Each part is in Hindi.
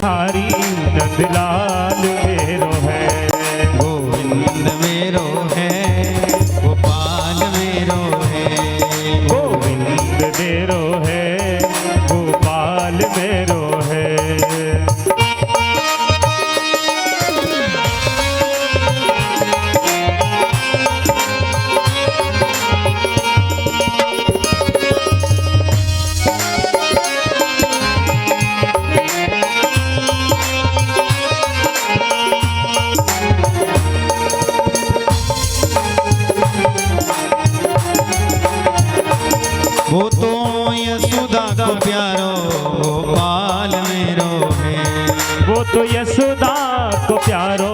बिहारी नंदलाल मेरो है। गोविंद मेरो है, गोपाल मेरो है। गोविंद मेरो है, गोपाल मेरो है। वो तो यशोदा को प्यारो गोपाल मेरो है। वो तो यशोदा को प्यारो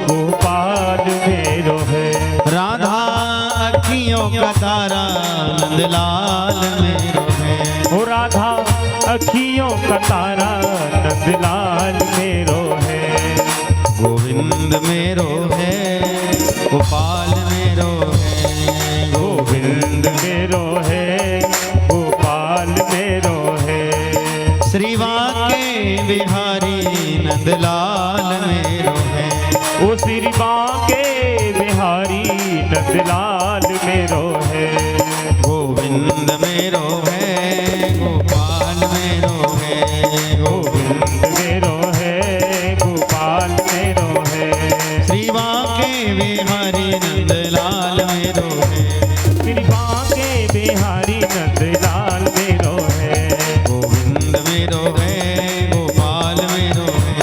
गोपाल मेरो है। राधा अखियों का तारा नंदलाल मेरो है। वो राधा अखियों का तारा नंदलाल मेरो है। गोविंद मेरो है, गोपाल मेरो है। गोविंद मेरो है, गोपाल मेरो है। श्रीवा के बिहारी नंदलाल मेरो है। वो श्री बांके बिहारी नंदलाल मेरो है। गोविंद मेरो है, गोपाल मेरो है। गोविंद मेरो है, गोपाल मेरो है। श्रीवा के बिहारी नंदलाल मेरो है। श्री बांके बिहारी नंदलाल मेरो है। गोविंद मेरो है, गोपाल मेरो है।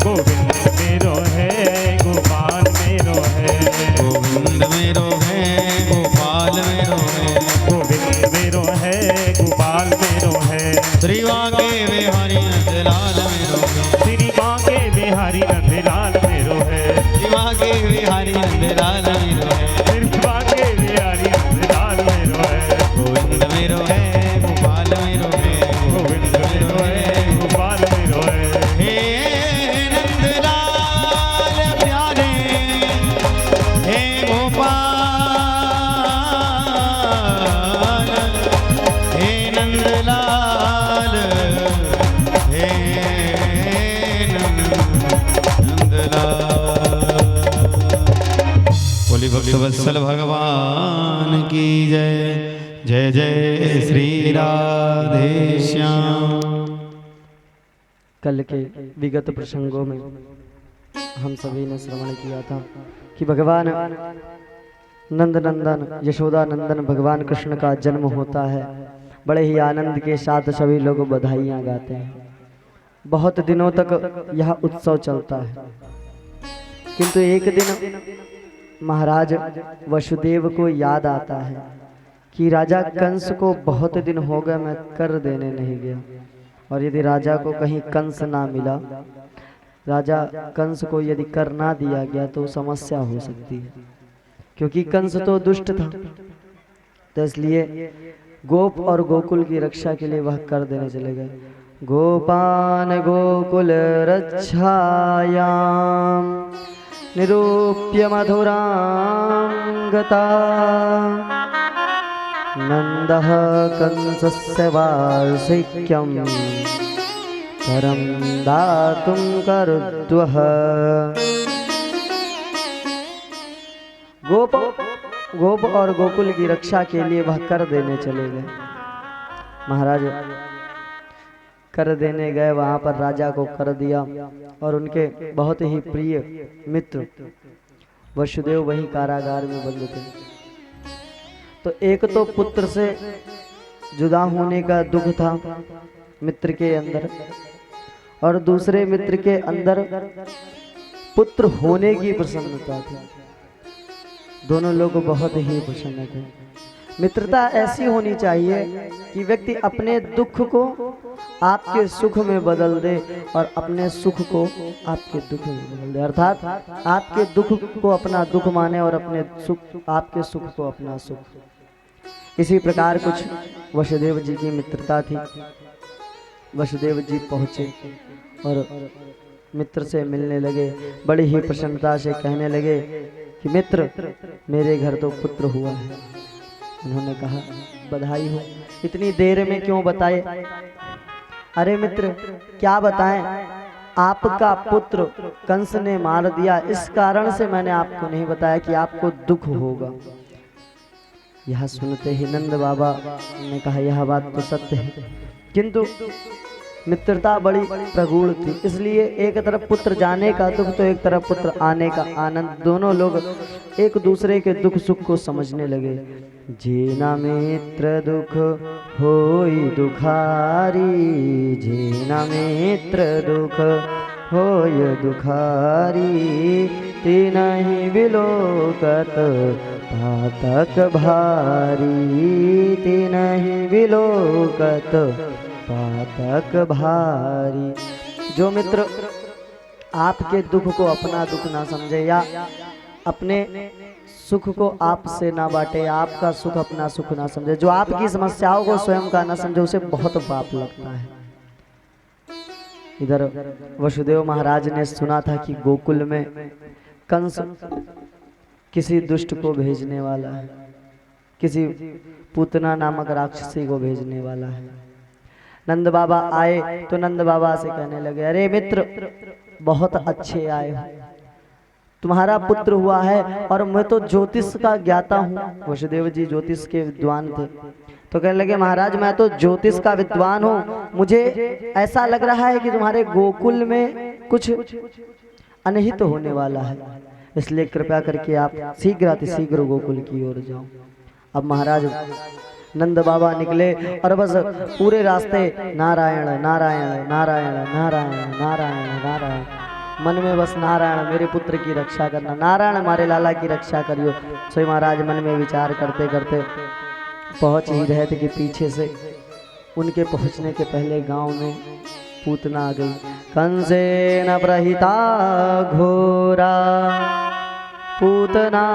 गोविंद मेरो है, गोपाल मेरो है। गोविंद मेरो है, गोपाल मेरो है। गोविंद मेरो है, गोपाल मेरो है। श्रीवा के बिहारी नंदलाल मेरो है। श्री बांके बिहारी नंदलाल मेरो है। श्रीवा के बिहारी नंदलाल मेरो है। श्री बांके बिहारी नंदलाल मेरो है। गोविंद मेरो है, गोपाल मेरो है। गोविंद मेरो है, गोपाल मेरो है। हे नंदलाल प्यारे, हे गोपाल, हे नंदलाल, हे नंदलाल। बोली भक्तवत्सल भगवान की जय। जय जय श्री राधे श्याम। कल के विगत प्रसंगों में हम सभी ने श्रवण किया था कि भगवान नंदनंदन यशोदा नंदन भगवान कृष्ण का जन्म होता है। बड़े ही आनंद के साथ सभी लोग बधाइयाँ गाते हैं। बहुत दिनों तक यह उत्सव चलता है, किंतु एक दिन महाराज वसुदेव को याद आता है कि राजा कंस को बहुत दिन हो गए मैं कर देने नहीं गया, और यदि राजा को कहीं कंस ना मिला, राजा कंस को यदि कर ना दिया गया तो समस्या हो सकती है, क्योंकि कंस तो दुष्ट था। तो इसलिए गोप और गोकुल की रक्षा के लिए वह कर देने चले गए। गोपान गोकुल रक्षायाम निरूप्य मधुरांगता नंदः कंसस्य वार्षिक्यं परं दातुं करुद्वः। गोप और गोकुल की रक्षा के लिए वह कर देने चले गए। महाराज कर देने गए, वहां पर राजा को कर दिया, और उनके बहुत ही प्रिय मित्र वसुदेव वहीं कारागार में बंद थे। तो एक तो पुत्र से जुदा होने का दुख था मित्र के अंदर, और दूसरे मित्र के अंदर पुत्र होने की प्रसन्नता थी। दोनों लोग बहुत ही प्रसन्न थे। मित्रता ऐसी होनी चाहिए कि व्यक्ति अपने दुख को आपके सुख में बदल दे और अपने सुख को आपके दुख में बदल दे, अर्थात आपके दुख को अपना दुख माने और अपने सुख आपके सुख को अपना सुख। इसी प्रकार कुछ वसुदेव जी की मित्रता थी। वसुदेव जी पहुँचे और मित्र से मिलने लगे, बड़ी ही प्रसन्नता से कहने लगे कि मित्र मेरे घर तो पुत्र हुआ है। उन्होंने कहा बधाई हो, इतनी देर में क्यों बताए? अरे मित्र क्या बताएं, आपका पुत्र कंस ने मार दिया, इस कारण से मैंने आपको नहीं बताया कि आपको दुख होगा। यह सुनते ही नंद बाबा ने कहा यह बात तो सत्य है, किंतु मित्रता बड़ी प्रगूढ़ थी, इसलिए एक तरफ पुत्र जाने का दुख तो एक तरफ पुत्र आने का आनंद, दोनों लोग एक दूसरे के दुख सुख को समझने लगे। जेना मित्र दुख होई दुखारी, जेना मित्र दुख होय दुखारी, तिनहि विलोकत पातक भारी, तिनहि विलोकत पातक भारी। जो मित्र आपके दुख को अपना दुख ना समझे या अपने सुख को आपसे ना बांटे, आपका सुख अपना सुख ना समझे, जो आपकी समस्याओं को स्वयं का ना समझे, उसे बहुत पाप लगता है। इधर वसुदेव महाराज ने सुना था कि गोकुल में कंस किसी दुष्ट को भेजने वाला है, किसी पूतना नामक राक्षसी को भेजने वाला है। नंद बाबा आए तो नंद बाबा से कहने लगे, अरे मित्र बहुत अच्छे आए हो, तुम्हारा पुत्र हुआ है और मैं तो ज्योतिष का ज्ञाता हूँ। वसुदेव जी ज्योतिष के विद्वान थे, तो कहने लगे महाराज मैं तो ज्योतिष का विद्वान हूँ, मुझे ऐसा लग रहा है कि तुम्हारे गोकुल में कुछ अनहित होने वाला है, इसलिए कृपया करके आप शीघ्र अतिशीघ्र गोकुल की ओर जाओ। अब महाराज नंद बाबा निकले और बस पूरे रास्ते नारायण नारायण नारायण नारायण नारायण नारायण, मन में बस नारायण मेरे पुत्र की रक्षा करना, नारायण हमारे लाला की रक्षा करियो। सो महाराज मन में विचार करते करते पहुंच ही रहे थे कि पीछे से उनके पहुंचने के पहले गांव में पूतना आ गई। कंसेन प्रहिता घोरा पूतना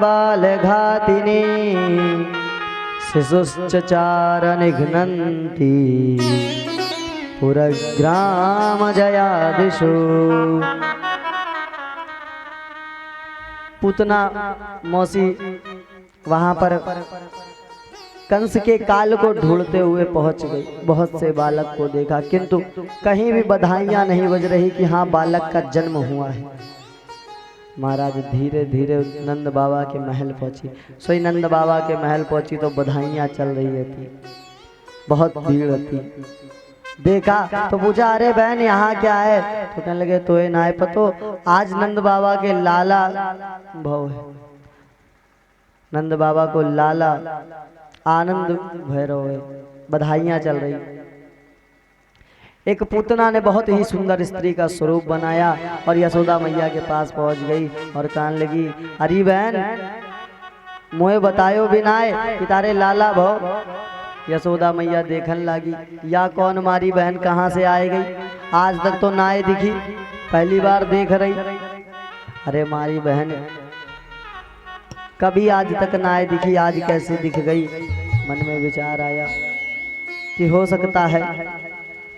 बालघातिनी, शिशुश्चचार निघ्नन्ति पुरग्राम जयादिषु। पूतना मौसी वहां पर कंस के काल को ढूंढते हुए पहुंच गई, बहुत से बालक को देखा, किंतु कहीं भी बधाइयां नहीं बज रही कि हाँ बालक का जन्म हुआ है। महाराज धीरे धीरे नंद बाबा के महल पहुंची। सोई नंद बाबा के महल पहुंची तो बधाइयां चल रही थी, बहुत भीड़ थी। देखा तो पूछा अरे बहन यहाँ क्या है, तो कहने लगे तो ये नाय पतो, आज नंद बाबा के लाला भव है, नंद बाबा को लाला आनंद भैरव है, बधाइयां चल रही। एक पूतना ने बहुत ही सुंदर स्त्री का स्वरूप बनाया और यशोदा मैया के पास पहुंच गई और कहने लगी अरे बहन मोए बतायो बिनाए कि तारे लाला भव। यशोदा मैया देखने लगी या कौन मारी बहन कहाँ से आए गई, आज तक तो नाए दिखी, पहली बार देख रही। अरे मारी बहन कभी आज तक नाए दिखी, आज कैसे दिख गई। मन में विचार आया कि हो सकता है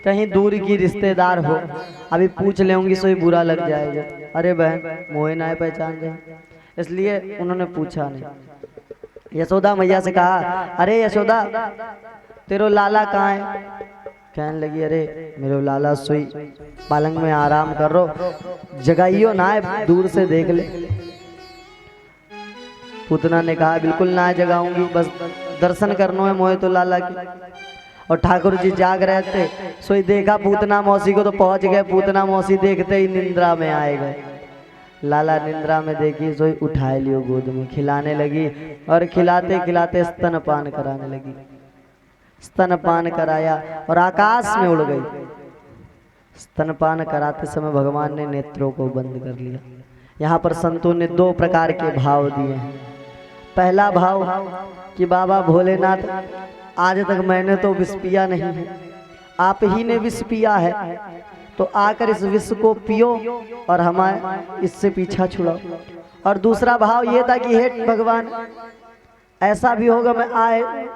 कहीं दूर की रिश्तेदार हो, अभी पूछ लेंगी सो ही बुरा लग जाएगा। अरे बहन मोहे नाए पहचान गए, इसलिए उन्होंने पूछा नहीं। यशोदा मैया से कहा अरे यशोदा तेरो लाला कहाँ है। कहने लगी अरे मेरे लाला सोई पालंग में आराम कर रो, जगाइयो नाए दूर से देख ले। पूतना ने कहा बिल्कुल ना जगाऊंगी, बस दर्शन करनो है मोहे तो लाला की। और ठाकुर जी जाग रहे थे, सोई देखा पूतना मौसी को तो पहुंच गए। पूतना मौसी देखते ही निंद्रा में आए गए। लाला निंद्रा में देखी सोई उठाए लियो गोद में, खिलाने लगी और खिलाते खिलाते स्तनपान कराने लगी। स्तनपान कराया और आकाश में उड़ गई। स्तनपान कराते समय भगवान ने नेत्रों को बंद कर लिया। यहाँ पर संतों ने दो प्रकार के भाव दिए हैं। पहला भाव कि बाबा भोलेनाथ आज तक मैंने तो विष पिया नहीं है, आप ही ने विष पिया है, तो आकर इस विष को पियो और हमारे इससे पीछा छुड़ाओ। और दूसरा भाव ये था कि हे भगवान ऐसा भी होगा मैं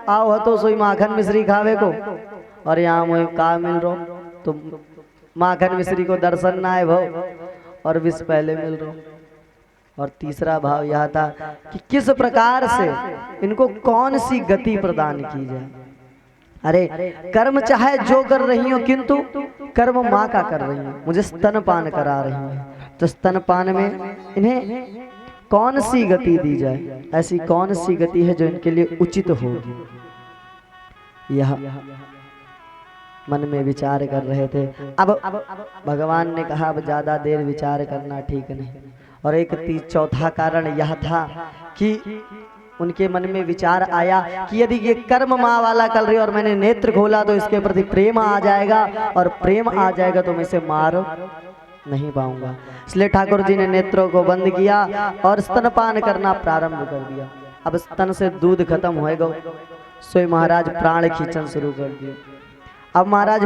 आओ तो सोई माखन मिश्री खावे को और यहाँ मुझे का मिल रो, तो माखन मिश्री को दर्शन ना आए भव और विष पहले मिल रो। और तीसरा भाव यह था कि किस प्रकार से इनको कौन सी गति प्रदान की जाए। अरे कर्म चाहे जो कर रही हो, किंतु कर्म माँ का कर रही हूँ, मुझे स्तनपान करा रही हैं, तो स्तनपान में इन्हें कौन सी गति दी जाए, ऐसी कौन सी गति है जो इनके लिए उचित होगी। यह मन में विचार कर रहे थे। अब भगवान ने कहा अब ज्यादा देर विचार करना ठीक नहीं। और एक चौथा कारण यह था कि उनके मन में विचार आया कि यदि ये कर्म माँ वाला कर रही और मैंने नेत्र खोला तो इसके प्रति प्रेम आ जाएगा, और प्रेम आ जाएगा तो मैं इसे मार नहीं पाऊंगा। इसलिए ठाकुर जी ने नेत्रों को बंद किया और स्तनपान करना प्रारंभ कर दिया। अब स्तन से दूध खत्म होएगा, सोई महाराज प्राण खींचन शुरू कर दिए। अब महाराज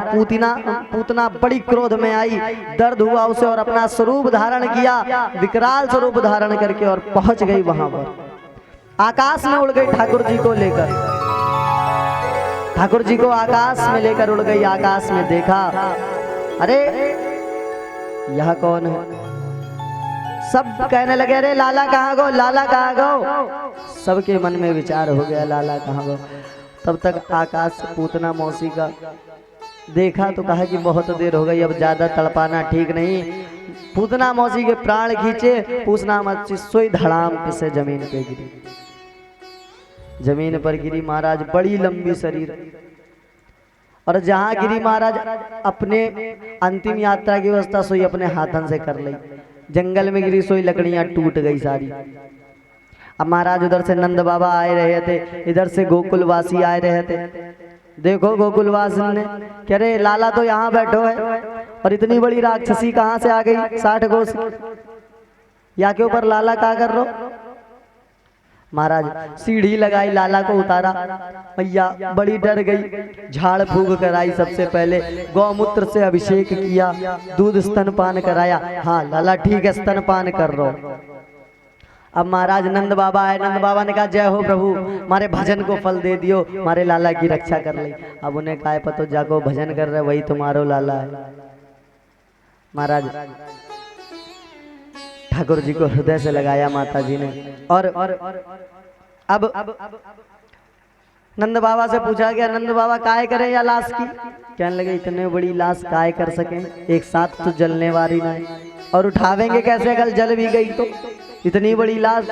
पूतना बड़ी क्रोध में आई, दर्द हुआ उसे और अपना स्वरूप धारण किया, विकराल स्वरूप धारण करके और पहुंच गई वहां पर, आकाश में उड़ गई ठाकुर जी को लेकर। ठाकुर जी को आकाश में लेकर उड़ गई। आकाश में देखा, अरे यह कौन है? सब कहने लगे अरे लाला कहाँ गो, लाला कहाँ गो। सबके मन में विचार हो गया लाला कहाँ गो। तब तक आकाश से पूतना मौसी का देखा तो कहा कि बहुत देर हो गई, अब ज्यादा तड़पाना ठीक नहीं। पूतना मौसी के प्राण खींचे, पूतना मौसी सोई धड़ाम से जमीन पे गिरी। जमीन पर गिरी महाराज, बड़ी लंबी शरीर, और जहां गिरी महाराज अपने अंतिम यात्रा की व्यवस्था सोई अपने हाथन से कर ली। जंगल में गिरी, सोई लकड़ियां टूट गई सारी। अब महाराज उधर से नंद बाबा आए रहे थे, इधर से गोकुलवासी आए रहे थे। देखो गोकुलवासी ने कह रहे लाला तो यहाँ बैठो है और इतनी बड़ी राक्षसी कहाँ से आ गई 60 कोस या के ऊपर, लाला क्या कर रो। महाराज सीढ़ी लगाई, लाला को उतारा। मैया बड़ी डर गई, झाड़ फूक कराई, सबसे पहले गौमूत्र से अभिषेक किया, दूध स्तनपान कराया। हाँ लाला ठीक है, स्तनपान कर रो। अब महाराज नंद बाबा आए, नंद बाबा ने कहा जय हो प्रभु, हमारे भजन को फल दे दियो, हमारे लाला की रक्षा कर ली। अब उन्हें कहा पतो जाको भजन कर रहे वही तुम्हारो लाला है। महाराज ठाकुर जी को हृदय से लगाया माता जी ने। और अब नंद बाबा से पूछा गया नंद बाबा काय करें या लाश की। कहने लगे इतने बड़ी लाश काय कर सकें, एक साथ तो जलने वाली नहीं, और उठावेंगे कैसे, कल जल भी गई तो इतनी बड़ी लाश।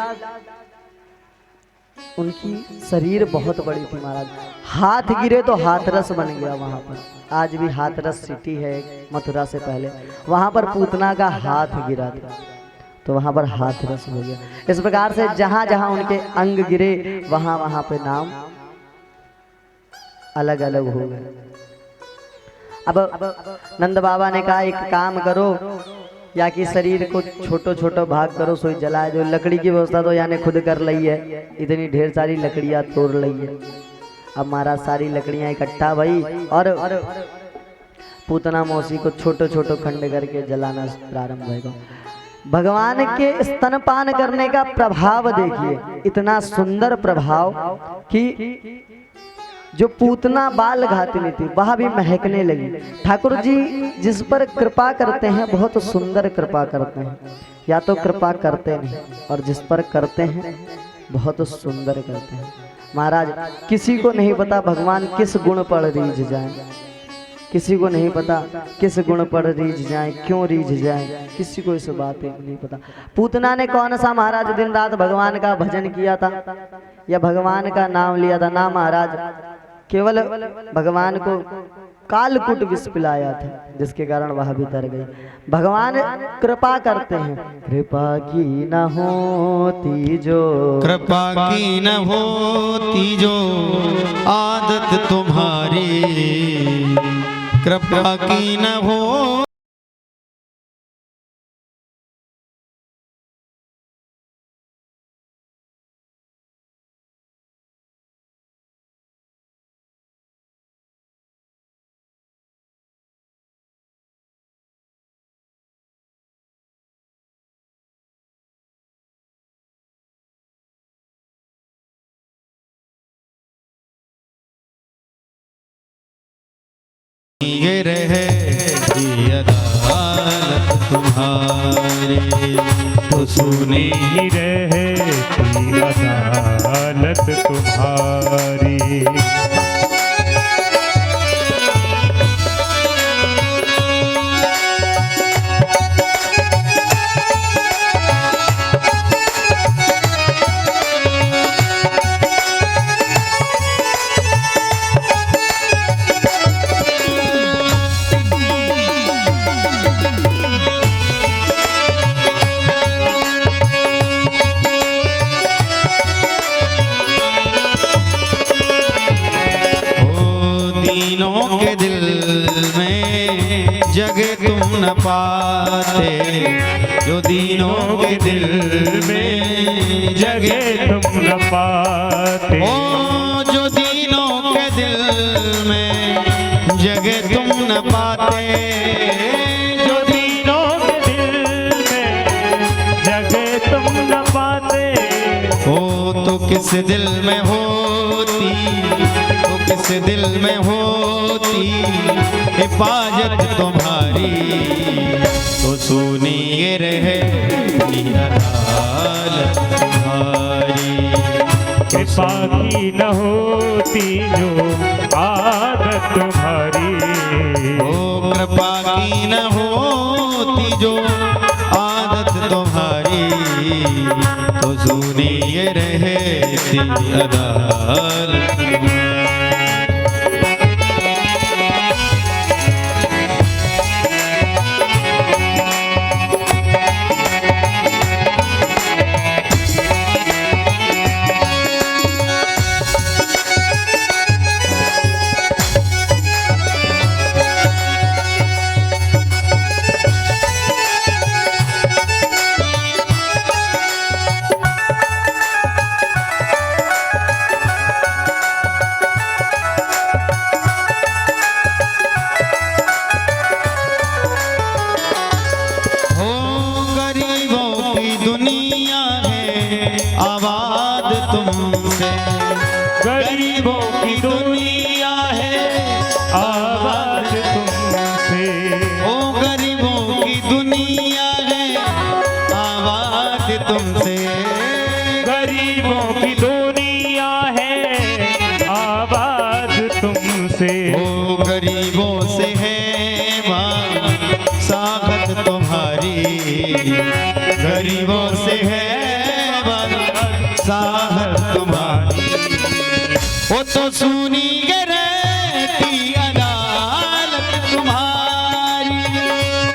उनकी शरीर बहुत बड़ी थी महाराज, हाथ गिरे तो हाथरस बन गया वहां पर। आज भी हाथरस सिटी है मथुरा से पहले, वहां पर पूतना का हाथ गिरा था तो वहां पर हाथरस हो गया। इस प्रकार से जहां जहां उनके अंग गिरे वहां वहां पे नाम अलग अलग हो गए। अब नंद बाबा ने कहा एक काम करो, या कि शरीर को छोटो छोटो भाग करो, सोई जलाए। जो लकड़ी की व्यवस्था तो यानी खुद कर ली है, इतनी ढेर सारी लकड़ियां तोड़ ली है। अब महाराज सारी लकड़ियां इकट्ठा भई और पूतना मौसी को छोटो छोटो खंड करके जलाना प्रारंभ होगा। भगवान के स्तनपान करने का प्रभाव देखिए, इतना सुंदर प्रभाव कि जो पूतना बाल घातनी थी वह भी महकने लगी। ठाकुर जी जिस पर कृपा करते हैं बहुत सुंदर कृपा करते हैं, या तो कृपा करते नहीं, और जिस पर करते हैं बहुत सुंदर करते हैं। महाराज किसी को नहीं पता भगवान किस गुण पर रीझ जाए, किसी को नहीं पता किस गुण पर रीझ जाए, क्यों रीझ जाए, किसी को इस बात नहीं पता। पूतना ने कौन सा महाराज दिन रात भगवान का भजन किया था या भगवान का नाम लिया था ना महाराज, केवल भगवान को कालकूट विष पिलाया था, जिसके कारण वह भी तर गई। भगवान कृपा करते हैं, कृपा की न होती जो, कृपा की न होती जो आदत तुम्हारी, कृपा की न हो ये रहे अदालत तुम्हारी, तो सुनी रहे अदालत तुम्हारी। जो दीनों के दिल में जगे तुम न पाते। ओ जो दीनों के दिल में जगे तुम न पाते। जो दीनों के दिल में जगे तुम न पाते। हो तो किस दिल में होती, तो किस दिल में होती हिफाजत तुम्हारी। तो सुनी ये रहे अदालत तुम्हारी। कृपा की न होती जो आदत तुम्हारी। ओ कृपा की न होती जो आदत तुम्हारी। तो सुनी ये रहती अदालत तुम्हारी। गरीबों की दुनिया है आबाद तुमसे। ओ गरीबों की दुनिया है आबाद तुमसे। गरीबों की दुनिया है आबाद तुमसे। ओ गरीबों से है साखत तुम्हारी। गरीबों से है साखत तुम्हारी। वो तो सुनी रहती अदालत तुम्हारी।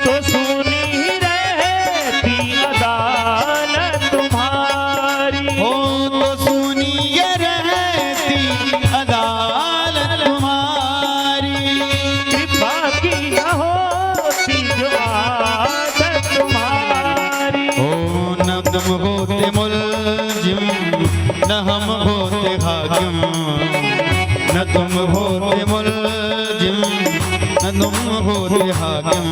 तो सुनी रहती अदालत तुम्हारी। वो तो सुनी रहती अदालत तुम्हारी। कृपा की न होती जो आदत तुम्हारी। ओ न तुम होते मुल्जिम न हम होते हाकिम। न तुम होते मुल्जिम न तुम होते हाकिम।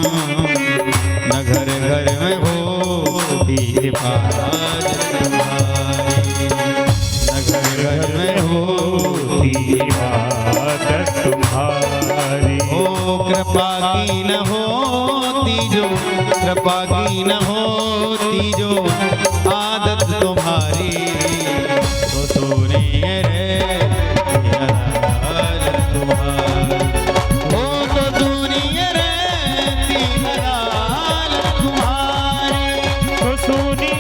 न घर घर में होती हिफाजत तुम्हारी। न घर घर में होती इबादत तुम्हारी। ओ कृपा की न होती जो, कृपा की न होती जो आदत तुम्हारी। तो सुनिए रे अदालत तुम्हारी। ओ तो सुनिए रहती अदालत तुम्हारी। तो सुनी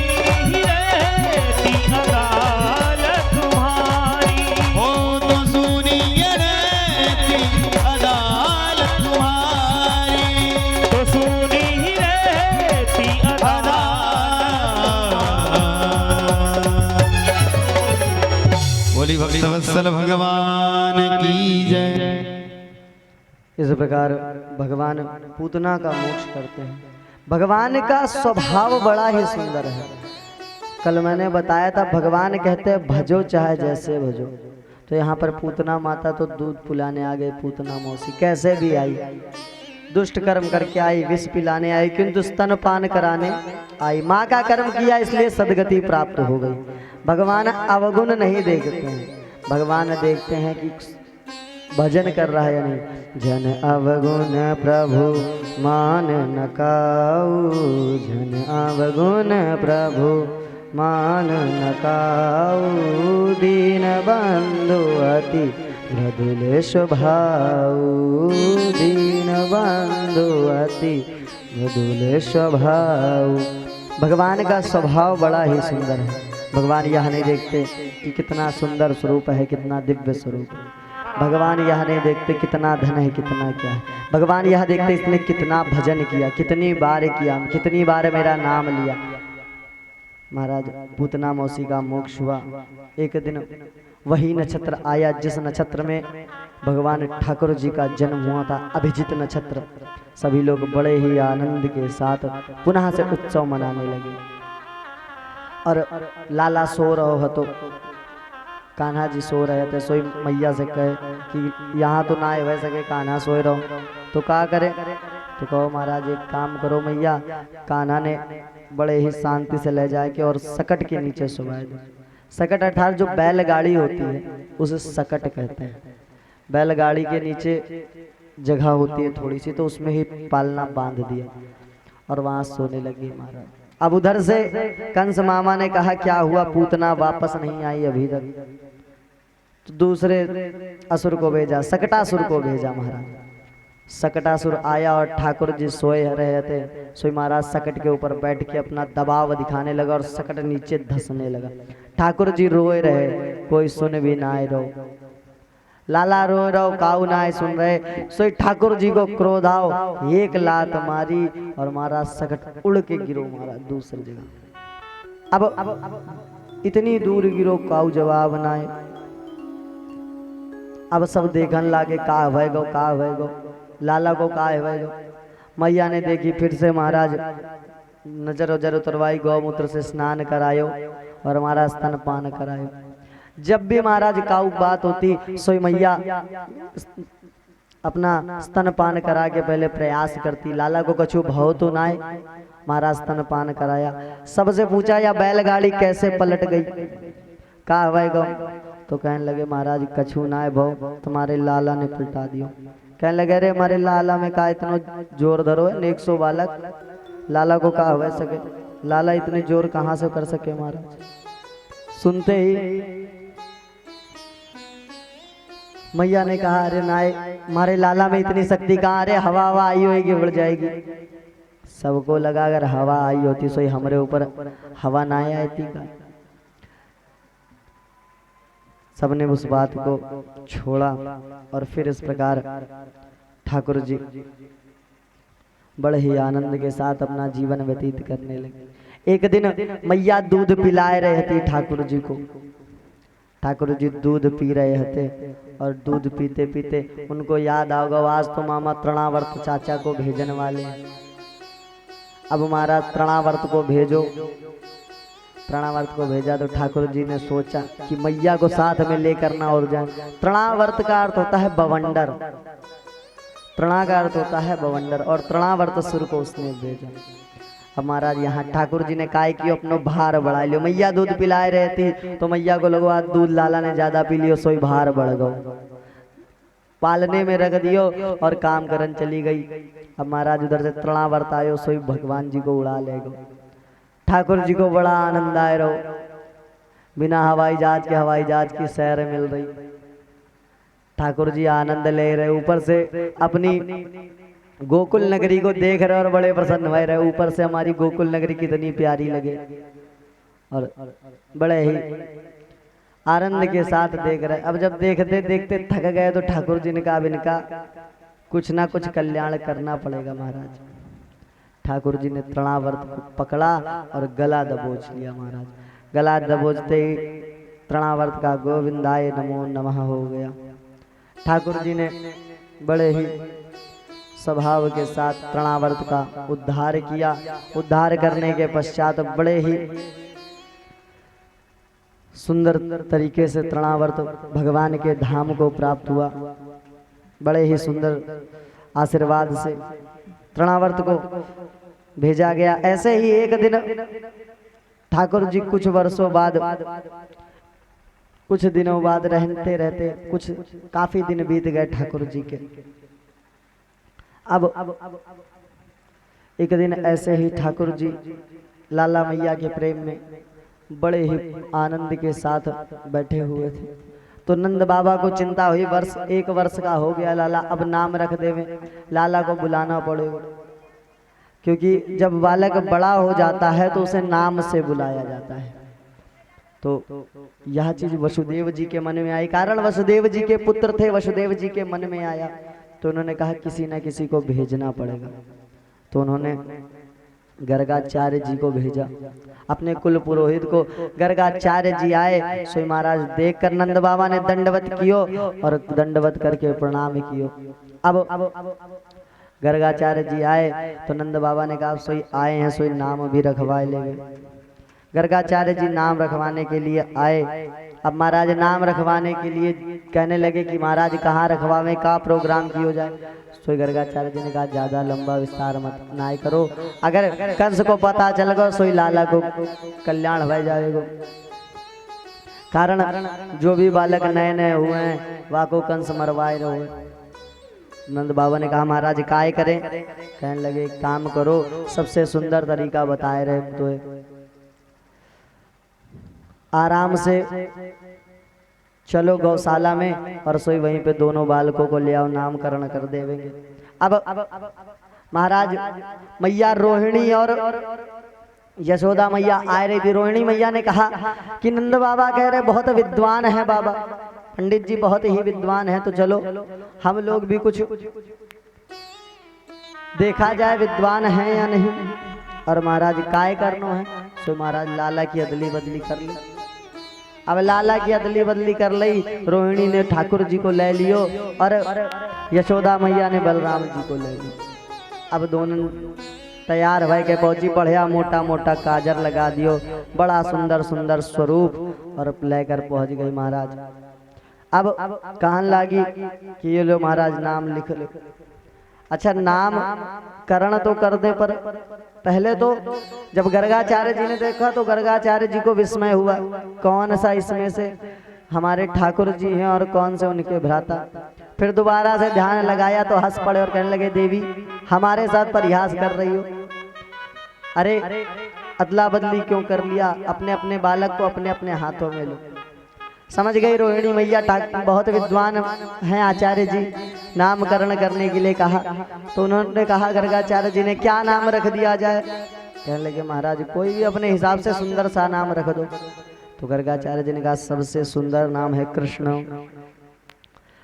रहती अदालत तुम्हारी। ओ तो सुनिए रहती अदालत तुम्हारी। तो सुनी रहती अदालत। बोली भक्तवत्सल भगवान की जय। इस प्रकार भगवान पूतना का मोक्ष करते हैं। भगवान का स्वभाव बड़ा ही सुंदर है। कल मैंने बताया था भगवान कहते हैं भजो चाहे जैसे भजो। तो यहाँ पर पूतना माता तो दूध पिलाने आ गई। पूतना मौसी कैसे भी आई, दुष्ट कर्म करके आई, विष पिलाने आई, किंतु स्तनपान कराने आई। माँ का कर्म किया इसलिए सदगति प्राप्त हो गई। भगवान अवगुण नहीं देखते हैं, भगवान देखते हैं कि भजन कर रहा है या नहीं। जन अवगुण प्रभु मान न काऊ। जन अवगुण प्रभु मान न काऊ। दीन बंधु अति मृदुल स्वभाव। दीन बंधु अति मृदुल स्वभाव। भगवान का स्वभाव बड़ा ही सुंदर है। भगवान यह नहीं देखते कि कितना सुंदर स्वरूप है, कितना दिव्य स्वरूप है। भगवान यह नहीं देखते कितना धन है, कितना क्या है। भगवान यह देखते इसने कितना भजन किया, कितनी बार किया, कितनी बार मेरा नाम लिया। महाराज पूतना मौसी का मोक्ष हुआ। एक दिन वही नक्षत्र आया जिस नक्षत्र में भगवान ठाकुर जी का जन्म हुआ था, अभिजीत नक्षत्र। सभी लोग बड़े ही आनंद के साथ पुनः से उत्सव मनाने लगे। और लाला सो रहो तो कान्हा जी सो रहे थे। सोई मैया से कहे कि यहाँ तो ना वह सके, कान्हा सोए रहो। तो क्या करे? तो कहो महाराज एक काम करो मैया, कान्हा ने बड़े ही शांति से ले जाए के और सकट के नीचे सुलाए दो। सकट अर्थात जो बैलगाड़ी होती है उसे सकट कहते हैं। बैलगाड़ी के नीचे जगह होती है थोड़ी सी, तो उसमें ही पालना बांध दिया और वहां सोने लगी महाराज। अब उधर से कंस मामा ने कहा क्या हुआ, पूतना वापस नहीं आई अभी तक। तो दूसरे असुर को भेजा, सकटासुर को भेजा महाराज। सकटासुर आया और ठाकुर जी सोए रहे थे। सोई महाराज सकट के ऊपर बैठ के अपना दबाव दिखाने लगा और सकट नीचे धंसने लगा। ठाकुर जी रोए रहे, कोई सुन भी ना रहो। लाला रो रहो, काऊ ना सुन रहे। सोई ठाकुर जी को क्रोध आओ, एक लात मारी और महाराज सकट उड़ के गिरो महाराज दूसरी जगह। अब इतनी दूर गिरो, काऊ जवाब ना आए। अब सब देखन लागे का भय गो, का भय गो, लाला को का है भय गो। मैया ने देखी, फिर से महाराज नजर उजर उतरवाई, गौमूत्र से स्नान करायो और हमारा स्तनपान करायो। जब भी महाराज काऊ बात होती, सोई मैया अपना स्तनपान करा के पहले प्रयास करती। लाला को कछु भाव तो ना है। महाराज स्तनपान कराया, सबसे पूछा या बैलगाड़ी कैसे पलट गई, का हवाई गो। तो कहने लगे महाराज कछु ना है भाव, तुम्हारे लाला ने पलटा दियो। कहने लगे अरे हमारे लाला में का इतना जोर धरो है, 100 बालक लाला को का हवा सके, लाला इतने जोर कहाँ से कर सके महाराज। सुनते ही मैया ने कहा अरे नाय, हमारे लाला में इतनी शक्ति कहाँ, अरे हवा हवा आई होगी उड़ जाएगी। सबको लगा अगर हवा आई होती सो हमारे ऊपर हवा ना आई थी का। सबने उस बात को छोड़ा और फिर इस प्रकार ठाकुर जी बड़े ही आनंद के साथ अपना जीवन व्यतीत करने लगे। एक दिन मैया दूध पिलाए रहे थे ठाकुर जी को। ठाकुर जी दूध पी रहे थे और दूध पीते पीते उनको याद आ गया आज तो मामा तृणावर्त चाचा को भेजने वाले हैं। अब महाराज तृणावर्त को भेजो। तृणावर्त को भेजा तो ठाकुर जी ने सोचा कि मैया को साथ में लेकर ना और जाए। तृणावर्त का अर्थ होता है बवंडर, तृणा का अर्थ होता है बवंडर और तृणावर्त सुर को उसने भेजा। अब महाराज यहाँ ठाकुर जी ने काय कि अपनो भार बढ़ा लियो। मैया दूध पिलाए रहे थी तो मैया को लगो आज दूध लाला ने ज्यादा पी लियो, सोई भार बढ़ गो, पालने में रख दियो और काम करन चली गई। अब महाराज उधर से तृणावर्त आयो, सोई भगवान जी को उड़ा ले गो। ठाकुर जी को बड़ा आनंद आए रहो, बिना हवाई जहाज की सैर मिल रही। ठाकुर जी आनंद ले रहे, ऊपर से अपनी गोकुल नगरी को देख रहे और बड़े प्रसन्न हो रहे। ऊपर से हमारी गोकुल नगरी कितनी प्यारी लगे और बड़े ही आनंद के साथ देख रहे। अब जब देखते देखते थक गए तो ठाकुर जी ने कहा इनका कुछ ना कुछ कल्याण करना पड़ेगा महाराज। ठाकुर जी ने तृणावर्त को पकड़ा और गला दबोच लिया महाराज। गला दबोचते ही तृणावर्त का गोविंदाय नमो नमः हो गया। ठाकुर जी ने बड़े ही स्वभाव के साथ तृणावर्त का उद्धार किया। उद्धार करने के पश्चात बड़े ही सुंदर तरीके से तृणावर्त भगवान के धाम को प्राप्त हुआ। बड़े ही सुंदर आशीर्वाद से तृणावर्त को भेजा गया। ऐसे ही एक दिन ठाकुर जी कुछ वर्षों बाद, कुछ दिनों बाद रहते रहते कुछ काफी दिन बीत गए ठाकुर जी के। अब एक दिन ऐसे ही ठाकुर जी लाला मैया के प्रेम में बड़े ही आनंद के साथ बैठे हुए थे तो नंद बाबा को चिंता हुई, एक वर्ष का हो गया लाला, अब नाम रख देवे। लाला को बुलाना पड़ेगा क्योंकि जब बालक बड़ा हो जाता है तो उसे नाम से बुलाया जाता है। तो यह चीज वसुदेव जी के मन में आई, कारण वसुदेव जी के पुत्र थे। वसुदेव जी के मन में आया तो उन्होंने कहा किसी न किसी को भेजना पड़ेगा। तो उन्होंने गर्गाचार्य जी को भेजा, अपने कुल पुरोहित को। गर्गाचार्य जी आए, सोई महाराज देखकर नंद बाबा ने दंडवत कियो और दंडवत करके प्रणाम कियो। अब गर्गाचार्य जी आए तो नंद बाबा ने कहा सोई आए हैं सोई नाम भी रखवाए लेंगे। गर्गाचार्य जी नाम रखवाने के लिए आए। अब महाराज नाम रखवाने के लिए कहने लगे कि महाराज कहाँ रखवावे, का प्रोग्राम की हो जाए। सोई गर्गाचार्य जी ने कहा ज्यादा लंबा विस्तार मत ना करो, अगर कंस को पता चल गो सोई लाला को कल्याण हो जाएगा। कारण जो भी बालक नए नए हुए हैं वह को कंस मरवाए रहे। नंद बाबा ने कहा महाराज काय करें। कहने लगे एक काम करो, सबसे सुंदर तरीका बताए रहे तो आराम से चलो गौशाला में और सोई वहीं पे दोनों बालकों को ले आओ, नामकरण कर देंगे। अब महाराज मैया रोहिणी और यशोदा मैया आ रही थी। रोहिणी मैया ने कहा कि नंद बाबा कह रहे बहुत विद्वान है बाबा, पंडित जी बहुत ही विद्वान है, तो चलो हम लोग भी कुछ देखा जाए विद्वान है या नहीं। और महाराज काय करनो है, तो महाराज लाला की अदली बदली कर ली। अब लाला की अदली बदली कर ली, रोहिणी ने ठाकुर जी को ले लियो और यशोदा मैया ने बलराम जी को ले लियो। अब दोनों तैयार भाई के पहुंची, बढ़िया मोटा मोटा काजर लगा दियो, बड़ा सुंदर सुंदर स्वरूप और लेकर पहुंच गई महाराज। अब कहने लगी कि ये लो महाराज नाम लिख लो। अच्छा नाम करण तो कर दे, पर पहले तो जब गर्गाचार्य जी ने देखा तो गर्गाचार्य जी को विस्मय हुआ, कौन सा इसमें से हमारे ठाकुर जी हैं और कौन से उनके भ्राता। फिर दोबारा से ध्यान लगाया तो हंस पड़े और कहने लगे देवी हमारे साथ परिहास कर रही हो, अरे अदला बदली क्यों कर लिया, अपने अपने बालक को अपने अपने हाथों में लो। समझ गई रोहिणी मैया बहुत विद्वान हैं आचार्य जी, नामकरण करने के लिए कहा। तो उन्होंने कहा गर्गाचार्य जी ने क्या नाम रख दिया जाए। कहने लगे महाराज कोई भी अपने हिसाब से सुंदर सा नाम रख दो। तो गर्गाचार्य जी ने कहा सबसे सुंदर नाम है कृष्ण।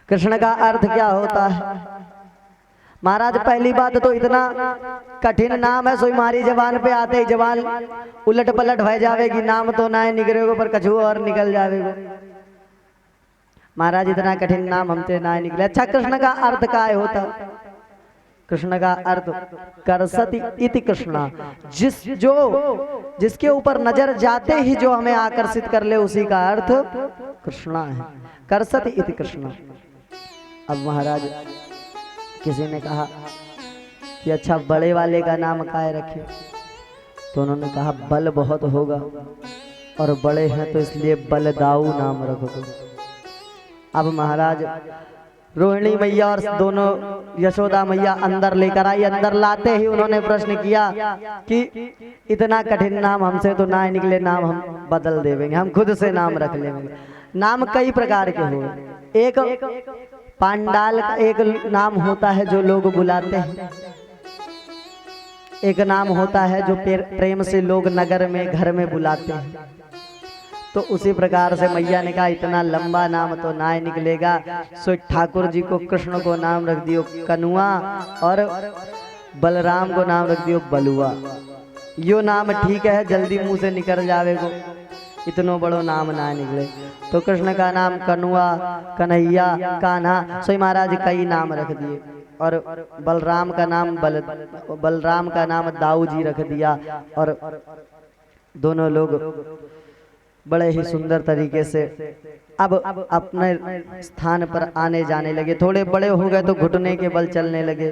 कृष्ण का अर्थ क्या होता है महाराज? पहली बात तो इतना कठिन नाम है, सोई मारी जबान पे आते ही जबान उलट पलट हो जावेगी, नाम तो ना निकलेगो पर कछुआ और निकल जावेगो। महाराज इतना कठिन नाम हमसे ना निकले। अच्छा कृष्ण का अर्थ क्या होता? कृष्ण का अर्थ करसति इति कृष्णा, जिसके ऊपर नजर जाते ही जो हमें आकर्षित कर ले उसी का अर्थ कृष्णा है, करसति इति कृष्णा। अब महाराज किसी ने कहा कि अच्छा बड़े वाले का नाम काय रखे, तो उन्होंने कहा बल बहुत होगा और बड़े हैं तो इसलिए बलदाऊ नाम रखो। अब महाराज रोहिणी मैया और दोनों यशोदा मैया अंदर लेकर आई। अंदर लाते ही उन्होंने प्रश्न किया कि इतना कठिन नाम हमसे तो ना निकले, नाम हम बदल देंगे, हम खुद से नाम रख लेंगे। नाम कई प्रकार के हुए। एक पांडाल का एक नाम होता है जो लोग बुलाते हैं, एक नाम होता है जो प्रेम से लोग नगर में घर में बुलाते हैं। तो उसी प्रकार से मैया ने कहा इतना लंबा नाम तो ना ही निकलेगा, सो ठाकुर जी को कृष्ण को नाम रख दियो कनुआ और बलराम को नाम रख दियो बलुआ। यो नाम ठीक है, जल्दी मुंह से निकल जावेगो, इतनो बड़ो नाम ना निकले। तो कृष्ण का नाम कनुआ, कन्हैया, कान्हा, सो महाराज कई नाम रख दिए। और बलराम का नाम दाऊ जी रख दिया। और दोनों लोग बड़े ही सुंदर तरीके से अब अपने स्थान पर आने जाने लगे। थोड़े बड़े हो गए तो घुटने के बल चलने लगे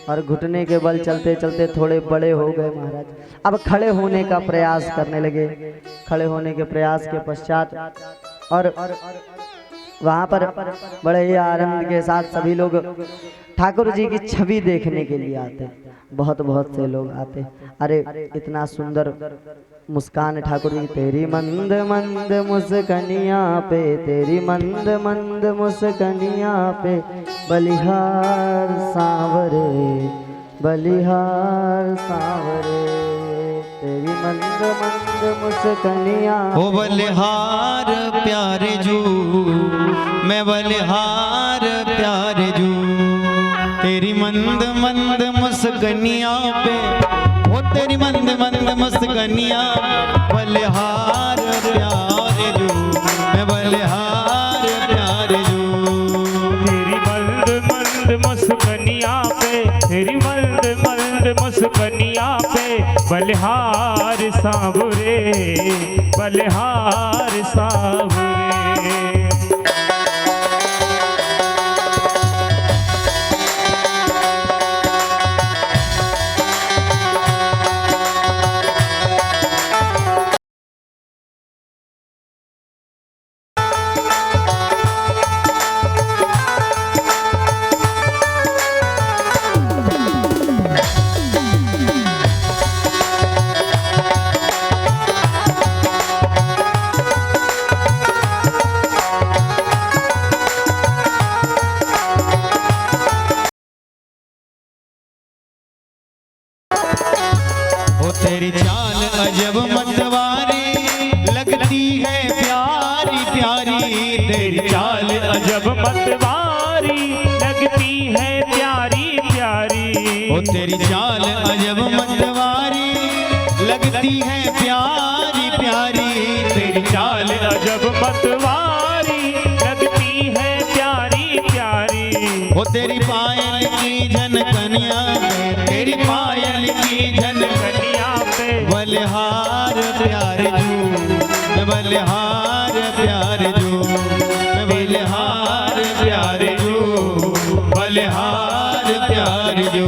और घुटने के बल चलते चलते थोड़े बड़े हो गए महाराज। अब खड़े होने का प्रयास करने लगे। खड़े होने के प्रयास के पश्चात और वहाँ पर बड़े ही आनंद के साथ सभी लोग ठाकुर जी की छवि देखने के लिए आते। बहुत बहुत से लोग आते। अरे इतना सुंदर मुस्कान ठाकुर जी, तेरी मंद मंद मुस्कनिया पे, तेरी मंद मंद मुस्कनिया पे, बलिहार सांवरे, बलिहार सांवरे, तेरी मंद मंद मुस्कनिया। ओ बलिहार प्यारे जू, मैं बलिहार प्यारे जू, तेरी मंद मंद मुस्कनिया पे, ओ तेरी मंद मंद मुस्कनिया, बलिहार प्यारे जू, मैं बलिहार प्यारे जू। तेरी मंद मंद मुस्कनिया पे, तेरी बलिहार सांवरे बलिहार सांवरे। तेरी चाल अजब मतवारी लगती है प्यारी प्यारी। तेरी चाल अजब मतवारी लगती है प्यारी प्यारी। ओ तेरी चाल अजब मतवारी लगती है प्यारी प्यारी। तेरी चाल अजब मतवारी लगती है प्यारी प्यारी। ओ तेरी पायल की झनकनिया में, तेरी पायल की झनकनिया पे बलिहार प्यार जू, बलिहार प्यार जू, बलिहार प्यार जू, बलिहार प्यार जू।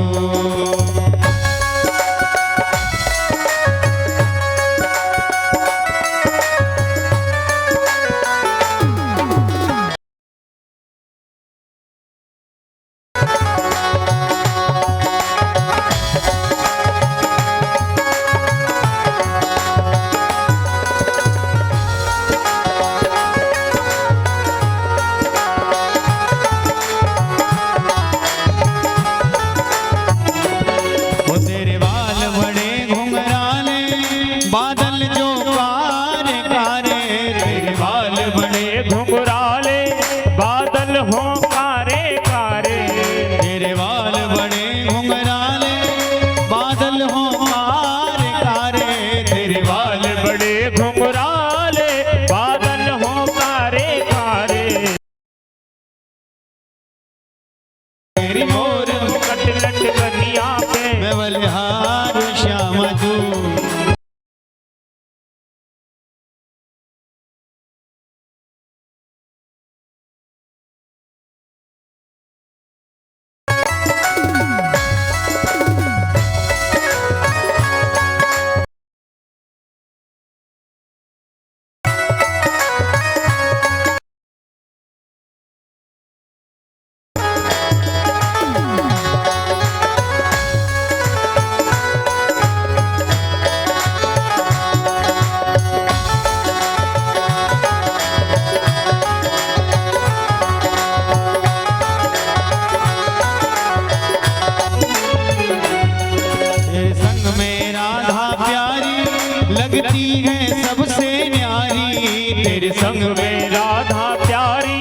बलिहार श्याम जू। लगती है सबसे न्यारी, तेरे संग में राधा प्यारी।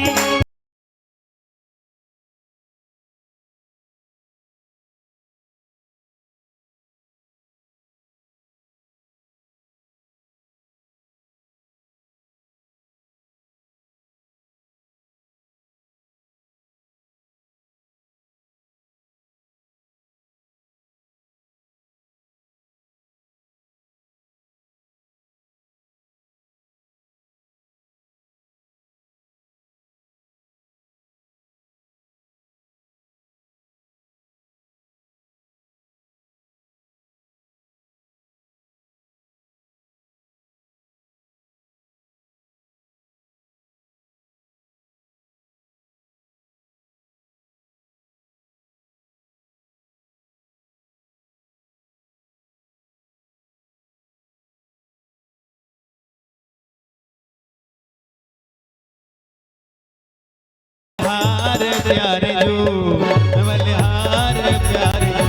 प्यारे जू, बलिहार प्यारे जू,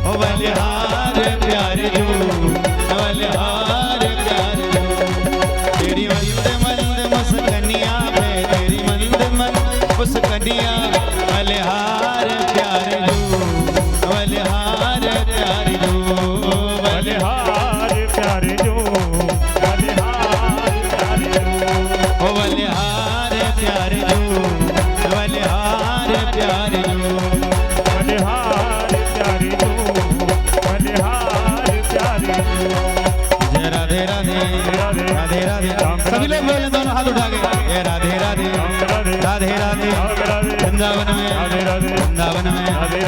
ओ बलिहार प्यारे जू, बलिहार प्यारे जू। तेरी मंद मंद मुस्कनिया पे, तेरी मंद मंद मुस्कनिया, बलिहार प्यारे जू, बलिहार प्यारे जू, बलिहार प्यारे जू, बलिहार प्यारे जू, ओ बलिहार प्यारे जू, बलिहार प्यारे जू, बलिहार प्यारे जू, बलिहार प्यारे जू।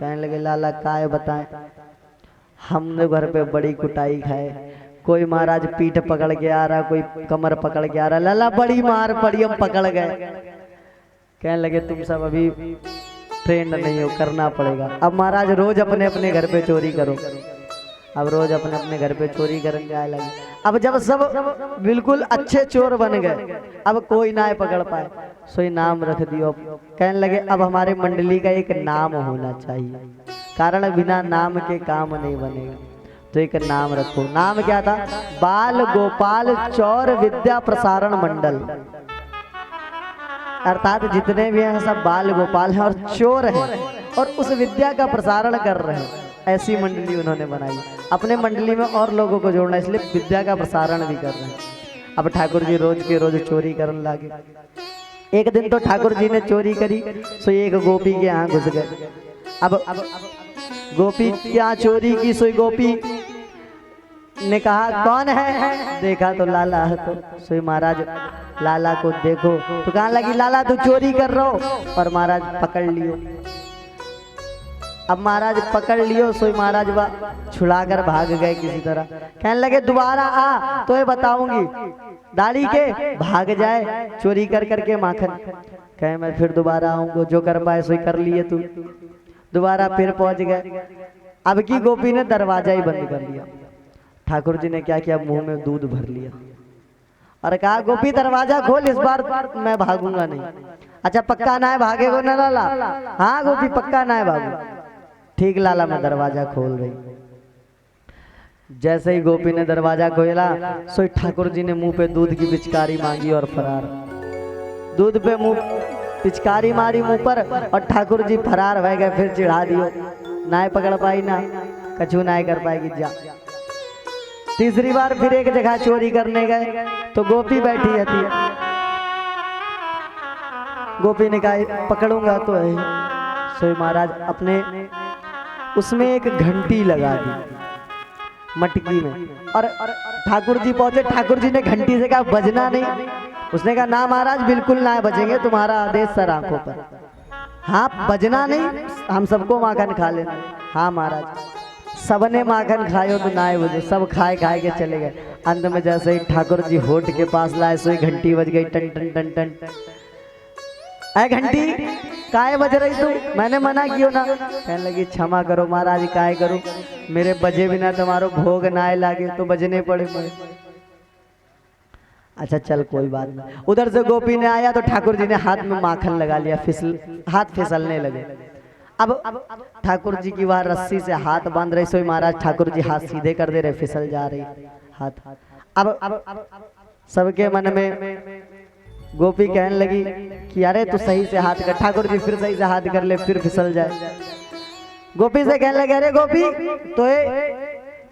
कहने लगे लाला काय बताएं, हमने घर पे बड़ी कुटाई खाए, कोई महाराज पीठ पकड़ के आ रहा, कोई कमर पकड़ के आ रहा, लाला बड़ी मार पड़ी, हम पकड़ गए। कहने लगे तुम सब अभी ट्रेंड नहीं हो, करना पड़ेगा। अब महाराज रोज अपने अपने घर पे चोरी करो, अब रोज अपने अपने घर पे चोरी करने आए लगे। अब जब सब बिल्कुल अच्छे चोर बन गए, अब कोई ना पकड़ पाए, सोई नाम रख दियो। कहने लगे अब हमारे मंडली का एक नाम होना चाहिए, कारण बिना नाम के काम नहीं बनेगा, तो एक नाम रखो। नाम क्या था? बाल गोपाल चौर विद्या प्रसारण मंडल। अर्थात जितने भी हैं सब बाल गोपाल हैं और चोर हैं और उस विद्या का प्रसारण कर रहे हैं, ऐसी मंडली उन्होंने बनाई। अपने मंडली में और लोगों को जोड़ना, इसलिए विद्या का प्रसारण भी कर रहे हैं। अब ठाकुर जी रोज के रोज चोरी करने लगे। एक दिन तो ठाकुर जी ने चोरी करी, सो एक गोपी के यहाँ घुस गए। अब गोपी क्या चोरी की, सोई गोपी ने कहा कौन है? देखा तो लाला है, तो सोई महाराज लाला को देखो तो कहाँ लगी लाला तू चोरी कर रहा हो, और महाराज पकड़ लियो। अब महाराज पकड़ लियो, सोई महाराज छुड़ाकर भाग गए किसी तरह। कहने लगे दोबारा आ तो ये बताऊंगी, दाढ़ी के भाग जाए चोरी कर करके माखन। कहे मैं फिर दोबारा आऊंगा, जो कर पाए सोई कर लिए तू। दोबारा फिर पहुंच गए। अब की गोपी ने दरवाजा ही बंद कर लिया। ठाकुर जी ने क्या किया, मुंह में दूध भर लिया और कहा गोपी दरवाजा खोल, इस बार मैं भागूंगा नहीं। अच्छा पक्का ना है भागेगो ना लाला? हाँ गोपी पक्का ना है भागू। ठीक लाला मैं दरवाजा खोल रही। जैसे ही गोपी ने दरवाजा खोला, सो ठाकुर जी ने मुंह पे दूध की पिचकारी मांगी और फरार। दूध पे मुंह पिचकारी मारी मुंह पर और ठाकुर जी फरार हो गए। फिर चिढ़ा दियो, नाय पकड़ पाई ना, कछु नाय कर पाएगी जा। तीसरी बार फिर एक जगह चोरी करने गए तो गोपी बैठी थी। गोपी ने कहा पकड़ूंगा तो है। सो महाराज अपने उसमें एक घंटी लगा दी मटकी में, और ठाकुर जी पहुंचे। ठाकुर जी ने घंटी से कहा बजना नहीं। उसने कहा ना महाराज बिल्कुल ना बजेंगे, तुम्हारा आदेश सर आंखों पर। हाँ बजना नहीं, हम सबको माखन खा लेना। हाँ महाराज। सबने माखन खायो तो ना बजे, सब खाए खाए के चले गए। अंत में जैसे ही ठाकुर जी होठ के पास लाए, सोई घंटी बज गई, टन टन टन टन। ऐ घंटी काहे बज रही तू? मैंने मना कियो ना। कहने लगी क्षमा करो महाराज, काहे करूं, मेरे बजे बिना तुम्हारो भोग ना लागे तो बजने पड़े मुझे। अच्छा चल कोई बात नहीं। उधर से गोपी ने आया तो ठाकुर जी ने हाथ में माखन लगा लिया, हाथ फिसलने लगे। अब ठाकुर जी की वह रस्सी से हाथ बांध रही, सोई महाराज ठाकुर जी हाथ सीधे कर दे रहे, फिसल जा रही हाथ। अब सबके मन में गोपी कहने लगी कि अरे तू सही से हाथ कर। ठाकुर जी फिर सही से हाथ कर ले, फिर फिसल जाए। गोपी से कहने लगे अरे गोपी तो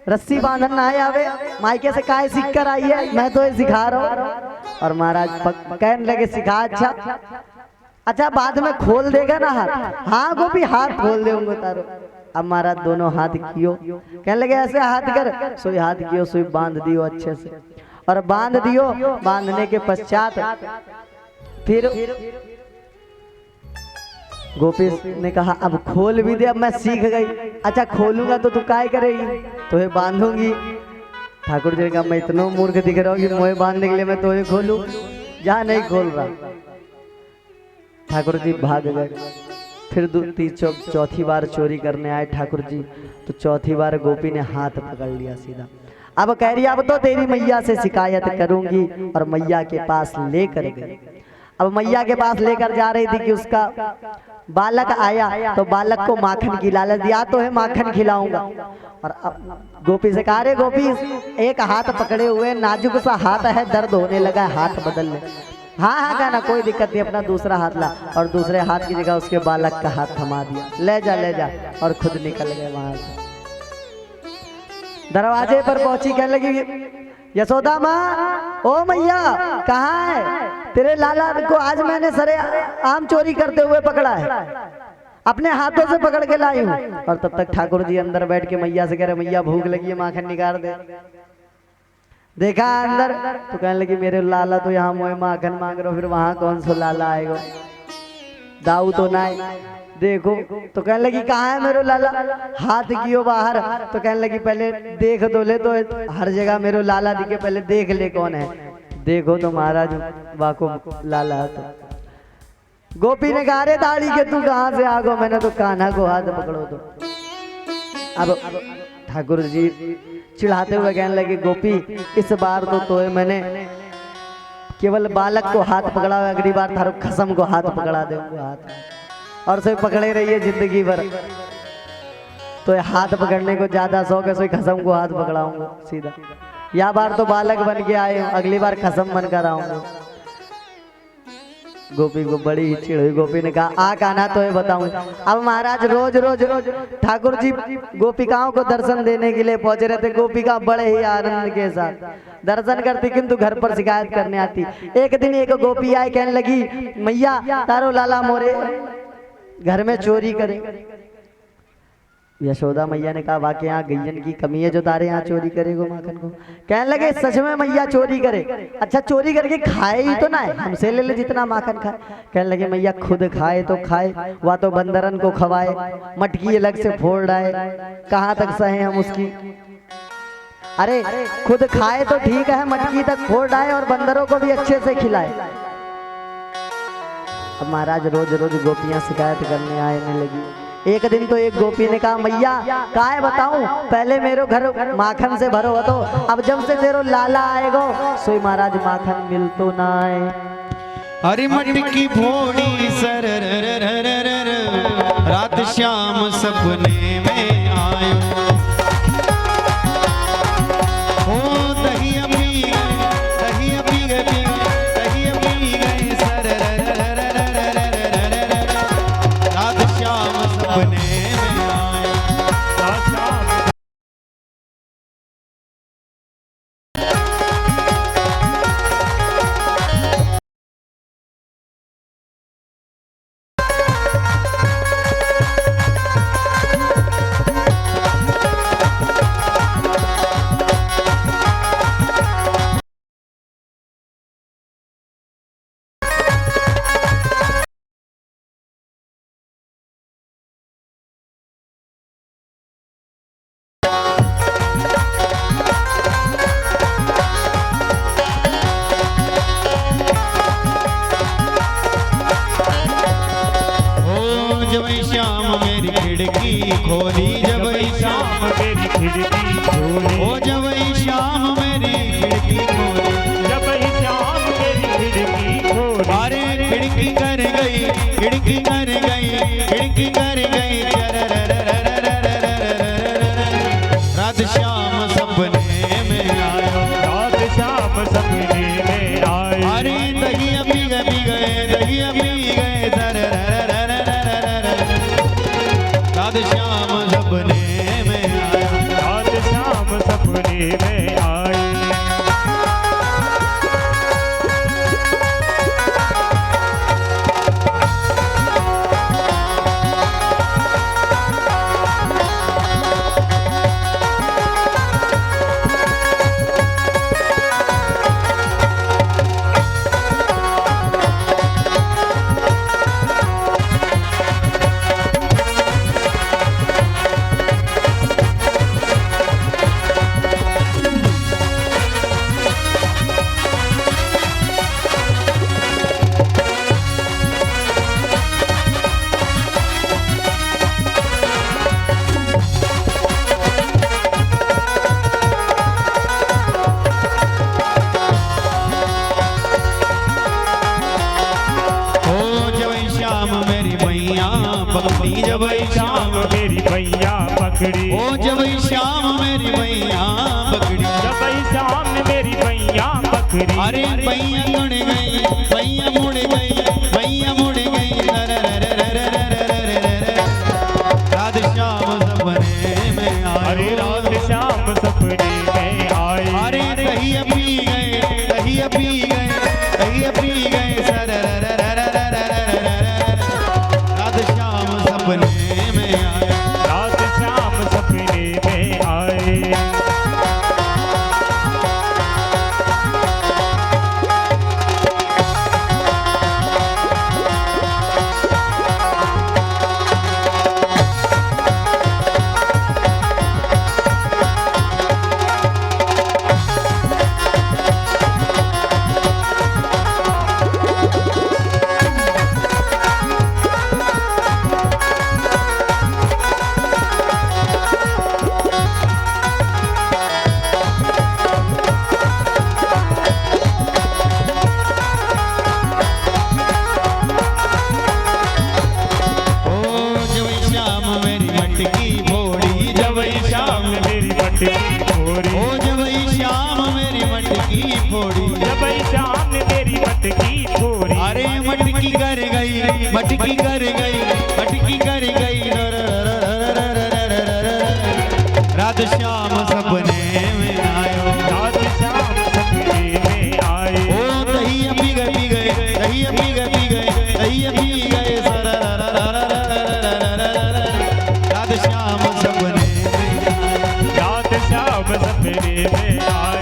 रस्सी बांधन ना आवे, मायके से काहे सीख कर आई है, मैं तो ये सिखा रहा हूँ। और महाराज कहने लगे सिखा, अच्छा बाद में खोल देगा ना हाथ? हाँ गोपी हाथ खोल देंगे तारो। अब महाराज दोनों हाथ कियो। कहने लगे ऐसे हाथ कर। सोई हाथ कियो, सोई बांध दियो अच्छे से, और बांध दियो। बांधने के पश्चात फिर गोपी ने कहा अब खोल भी दे, अब मैं सीख गई। अच्छा खोलूंगा तो तू काय करेगी? तो ये बांधूंगी। ठाकुर जी ने कहा मैं इतना मूर्ख दिख रहा हूँ कि मोहे बांधने के लिए मैं तो ये खोलूं? जहाँ नहीं खोल रहा। ठाकुर जी भाग गए। फिर चौथी बार चोरी करने आए ठाकुर जी, तो चौथी बार गोपी ने हाथ पकड़ लिया सीधा। अब कह रही अब तो तेरी मैया से शिकायत करूंगी, और मैया के पास लेकर गई। अब मैया के पास लेकर जा रही थी कि उसका बालक आया तो बालक को माखन की लालच दिया, तो है माखन खिलाऊंगा। और अब गोपी से कहा रे गोपी एक हाथ पकड़े हुए, नाजुक सा हाथ है, दर्द होने लगा है, हाथ बदल ले। हाँ हाँ कहना कोई दिक्कत नहीं, अपना दूसरा हाथ ला। और दूसरे हाथ की जगह उसके बालक का हाथ थमा दिया, ले जा, और खुद निकल गए वहां से। दरवाजे पर पहुंची, कहने लगी यशोदा माँ ओ मैया कहाँ है? तेरे लाला को आज मैंने सरे आम चोरी करते हुए पकड़ा है, अपने हाथों से पकड़ के लाई हूँ। और तब तक ठाकुर जी अंदर बैठ के मैया से कह रहे मैया भूख लगी है, माखन निकाल दे। देखा अंदर तो कहने लगी मेरे लाला तो यहाँ मोए माखन मांग रहे हो, फिर वहां कौन सा लाला आएगा? दाऊ तो ना है, देखो। तो कहने लगी कहाँ है मेरो लाला, हाथ कियो बाहर। तो कहने लगी पहले देख तो ले, तो हर जगह मेरो लाला दिखे, पहले देख ले कौन है। देखो तो महाराज वाको लाला है। तो गोपी ने कहा रे दाढ़ी के तू कहाँ से आ गो, मैंने तो कान्हा को हाथ पकड़ो। तो अब ठाकुर जी चिढ़ाते हुए कहने लगे गोपी इस बार तो मैंने केवल बालक को हाथ पकड़ा हुआ, अगली बार थारो खसम को हाथ पकड़ा दे हाथ, और सोई पकड़े रहिए जिंदगी भर। तो हाथ पकड़ने को ज्यादा शौक है, सोई खसम को हाथ पकड़ाऊंगा सीधा। या बार तो बालक बन के आए हूं, अगली बार खसम बन कर आऊंगा। गोपी को बड़ी ही चिढ़ हुई। गोपी ने कहा आ कान्हा तो ये बताऊं। अब महाराज रोज रोज ठाकुर जी गोपिकाओं को दर्शन देने के लिए पहुंचे रहते। गोपिका बड़े ही आनंद के साथ दर्शन करती, किंतु घर पर शिकायत करने आती। एक दिन एक गोपी आई, कहने लगी मैया तारो लाला मोरे घर में चोरी करे। यशोदा मैया ने कहा वाकई यहाँ गैयन की कमी है जो तारे यहाँ चोरी करेगो माखन को। कहने लगे सच में मैया चोरी करे? अच्छा चोरी करके खाए ही तो ना है, हमसे ले ले जितना माखन खाए। कहने लगे मैया खुद खाए तो खाए, वह तो बंदरन को खवाए, मटकी अलग से फोड़ डाए, कहाँ तक सहे हम उसकी। अरे खुद खाए तो ठीक है, मटकी तक फोड़ डाए और बंदरों को भी अच्छे से खिलाए। अब महाराज रोज रोज गोपियां शिकायत करने आने लगी। एक दिन तो एक गोपी ने कहा मैया काय बताऊं, पहले मेरो घर माखन से भरो हो, तो अब जब से तेरो लाला आएगो सोई महाराज माखन मिल तो ना आए। अरे मटकी फोड़ी सर रात श्याम सपने में आयो, ओ दही अभी गए सर रात श्याम सपने में आयो। खिड़की खोली जब श्याम मेरी खिड़की खोली, ओ जब श्याम मेरी खिड़की खोली, जब श्याम मेरी खिड़की खोली। अरे खिड़की कर गई, खिड़की कर गई, खिड़की कर गई रात श्याम सपने में आयो, रात श्याम सपने में आए। अरे दही अभी गए, दही अभी गए रात श्याम सपने में आया, रात श्याम सपने में आए। पकड़ी जब श्याम मेरी भैया पकड़ी, ओ जब श्याम मेरी भैया पकड़ी, जब श्याम मेरी भैया पकड़ी। अरे भैया मुड़ गई, भैया मुड़ गई, भैया मुड़ गई रात श्याम सपने में आए, अरे रात श्याम सपने में आए। अरे दही पी गए, दही पी गए, दही पी गए सपने में आए, रात श्याम सपने में आए। मटकी फोड़ी। ओ जब श्याम मेरी मटकी फोड़ी, जब श्याम ने मेरी मटकी फोड़ी। अरे मटकी कर गई, मटकी कर गई, मटकी कर गई, रात श्याम सपने में आयो, रात श्याम सपने में आए। ओ दही पी गए, पी गए, दही पी गए, पी गए, दही पी गए, रात श्याम सपने में आए, रात श्याम सपने में आए।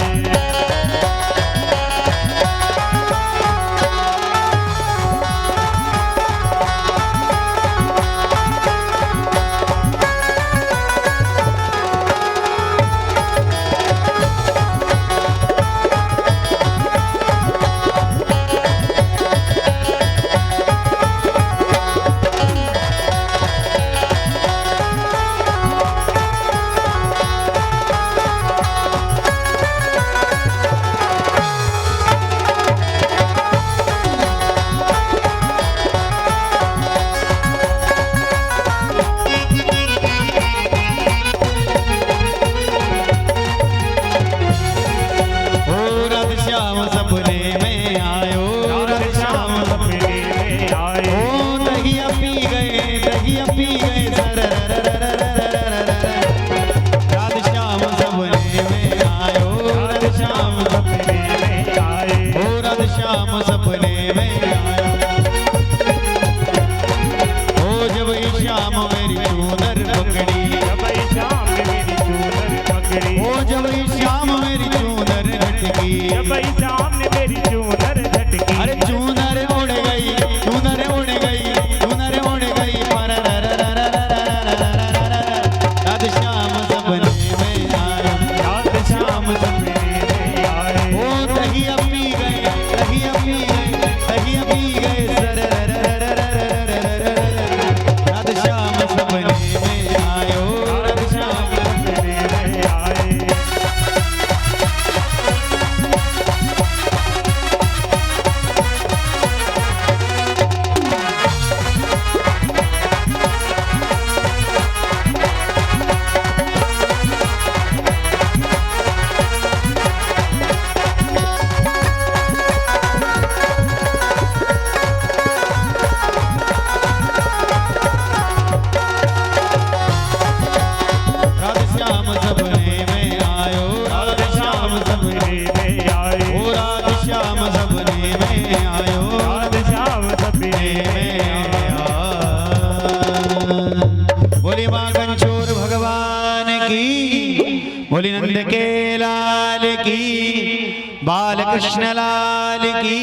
बोली नंद के लाल की, बाल कृष्ण लाल की,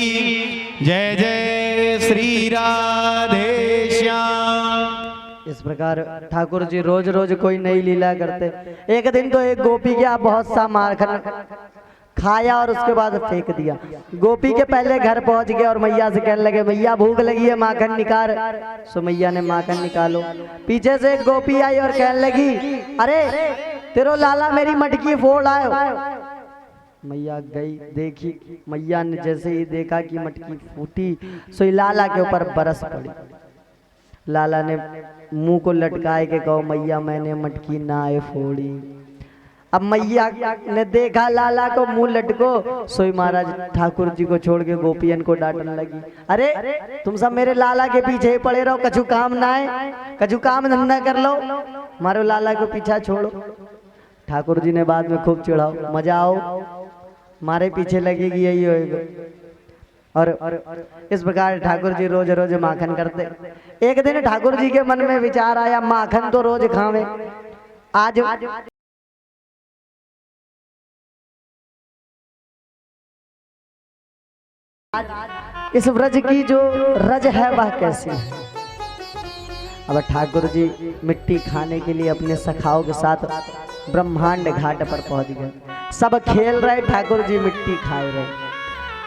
जय जय श्री राधे श्याम। इस प्रकार ठाकुर जी रोज रोज कोई नई लीला करते। एक दिन तो एक गोपी के बहुत सा माखन खाया और उसके बाद फेंक दिया। गोपी के पहले घर पहुंच गए और मैया से कहने लगे, मैया भूख लगी है, माखन निकाल। सो मैया ने माखन निकालो। पीछे से एक गोपी आई और कहने लगी, अरे तेरो लाला मेरी मटकी फोड़ आयो। मैया गई, देखी, मैया ने जैसे ही देखा कि मटकी फूटी, सो लाला के ऊपर बरस पड़ी। लाला ने मुंह को लटकाए के कहो, मैया मैंने मटकी ना फोड़ी। अब मैया ने देखा लाला को मुंह लटको, सोई महाराज ठाकुर जी को छोड़ के गोपियन को डांटने लगी, अरे तुम सब मेरे लाला के पीछे पड़े रहो, कछु काम ना है, कछु काम धंधा कर लो, मारो लाला को पीछा छोड़ो। ठाकुर जी ने बाद में खूब चिढ़ाओ, मजा आओ, मारे पीछे लगेगी यही होएगा। और इस प्रकार ठाकुर जी रोज रोज माखन करते। एक दिन ठाकुर जी के मन में विचार आया, माखन तो रोज खावे, आज इस व्रज की जो रज है वह कैसी है। अब ठाकुर जी मिट्टी खाने के लिए अपने सखाओं के साथ ब्रह्मांड घाट पर पहुंच गए। सब खेल रहे, ठाकुर जी मिट्टी खाए रहे।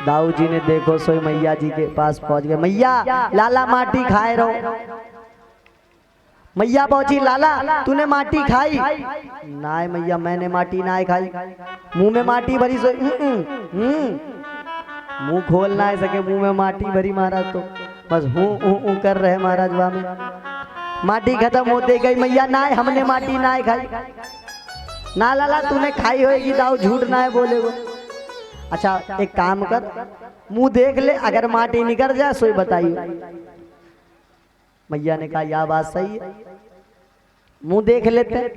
दाऊ जी ने देखो सोई मैया जी के पास पहुंच गए, मैया लाला माटी खाए रहो। मैया पहुंची, लाला तूने माटी खाई? ना मैया मैंने माटी ना खाई, मुंह में माटी भरी। सोई मुंह खोल ना सके, मुंह में माटी भरी महाराज, तो बस हूँ कर रहे महाराज। वहां में माटी खत्म होते गई, मैया ना हमने माटी ना खाई। ना लाला तूने खाई होगी दाऊ, झूठ ना है बोले वो। अच्छा एक काम कर, मुंह देख ले, अगर माटी निकल जाए सोई बताइए। मैया ने कहा यह बात सही है, मुंह देख लेते।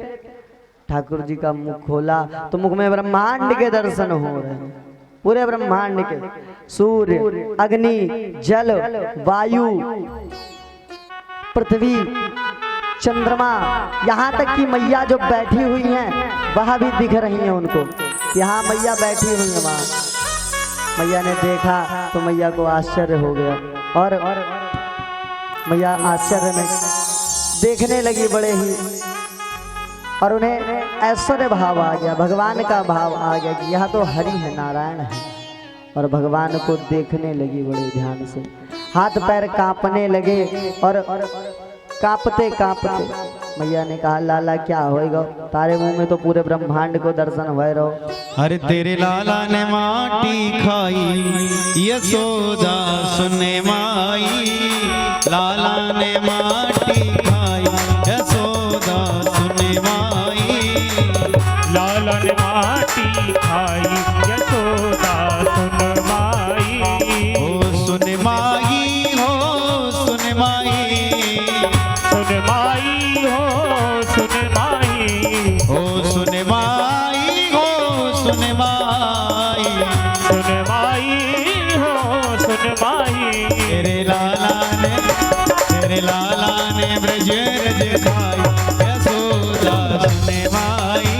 ठाकुर जी का मुख खोला तो मुख में ब्रह्मांड के दर्शन हो रहे हैं, पूरे ब्रह्मांड के, सूर्य, अग्नि, जल, वायु, पृथ्वी, चंद्रमा, यहाँ तक कि मैया जो बैठी हुई हैं वह भी दिख रही हैं उनको, यहाँ मैया बैठी हुई है वहाँ। मैया ने देखा तो मैया को आश्चर्य हो गया और मैया आश्चर्य में देखने लगी बड़े ही, और उन्हें ऐश्वर्य भाव आ गया, भगवान का भाव आ गया कि यह तो हरि है, नारायण है। और भगवान को देखने लगी बड़े ध्यान से, हाथ पैर कांपने लगे और कांपते कांपते मैया ने कहा लाला क्या होएगा, तारे मुंह में तो पूरे ब्रह्मांड को दर्शन हुए रहो। अरे तेरे लाला ने माटी खाई, यशोदा सुने माई, लाला ने माटी खाई, यशोदा सुने माई, लाला ने माटी खाई, यशोदा सुन माई। ओ सुन माई हो सुन माई, सुन माई हो सुन माई, ओ सुन माई हो सुन माई, सुन माई हो सुन माई। तेरे लाला ने ब्रज रज खाई, यशोदा सुने माई,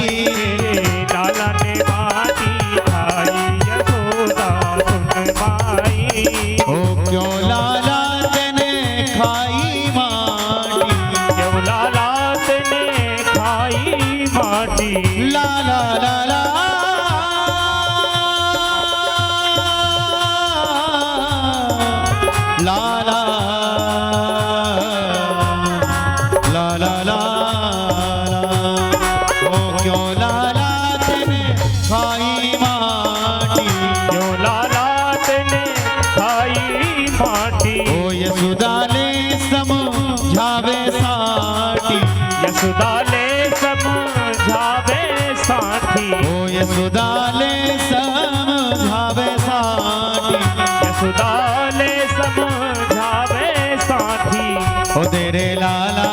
लाला ने माटी खाई, यशोदा सुन माई। ओ क्यों लाला तेने खाई माटी, क्यों लाला तेने खाई माटी, लाला लाला लाला लाला लाला, ओ क्यों लाला तेने खाई माटी, क्यों लाला तेने खाई माटी। ओ यशोदा ले समझावे साटी, यशोदा ले समझावे साथी, ओ यशोदा ले समझावे साटी, यशोदा ले समझावे साथी। ओ तेरे लाला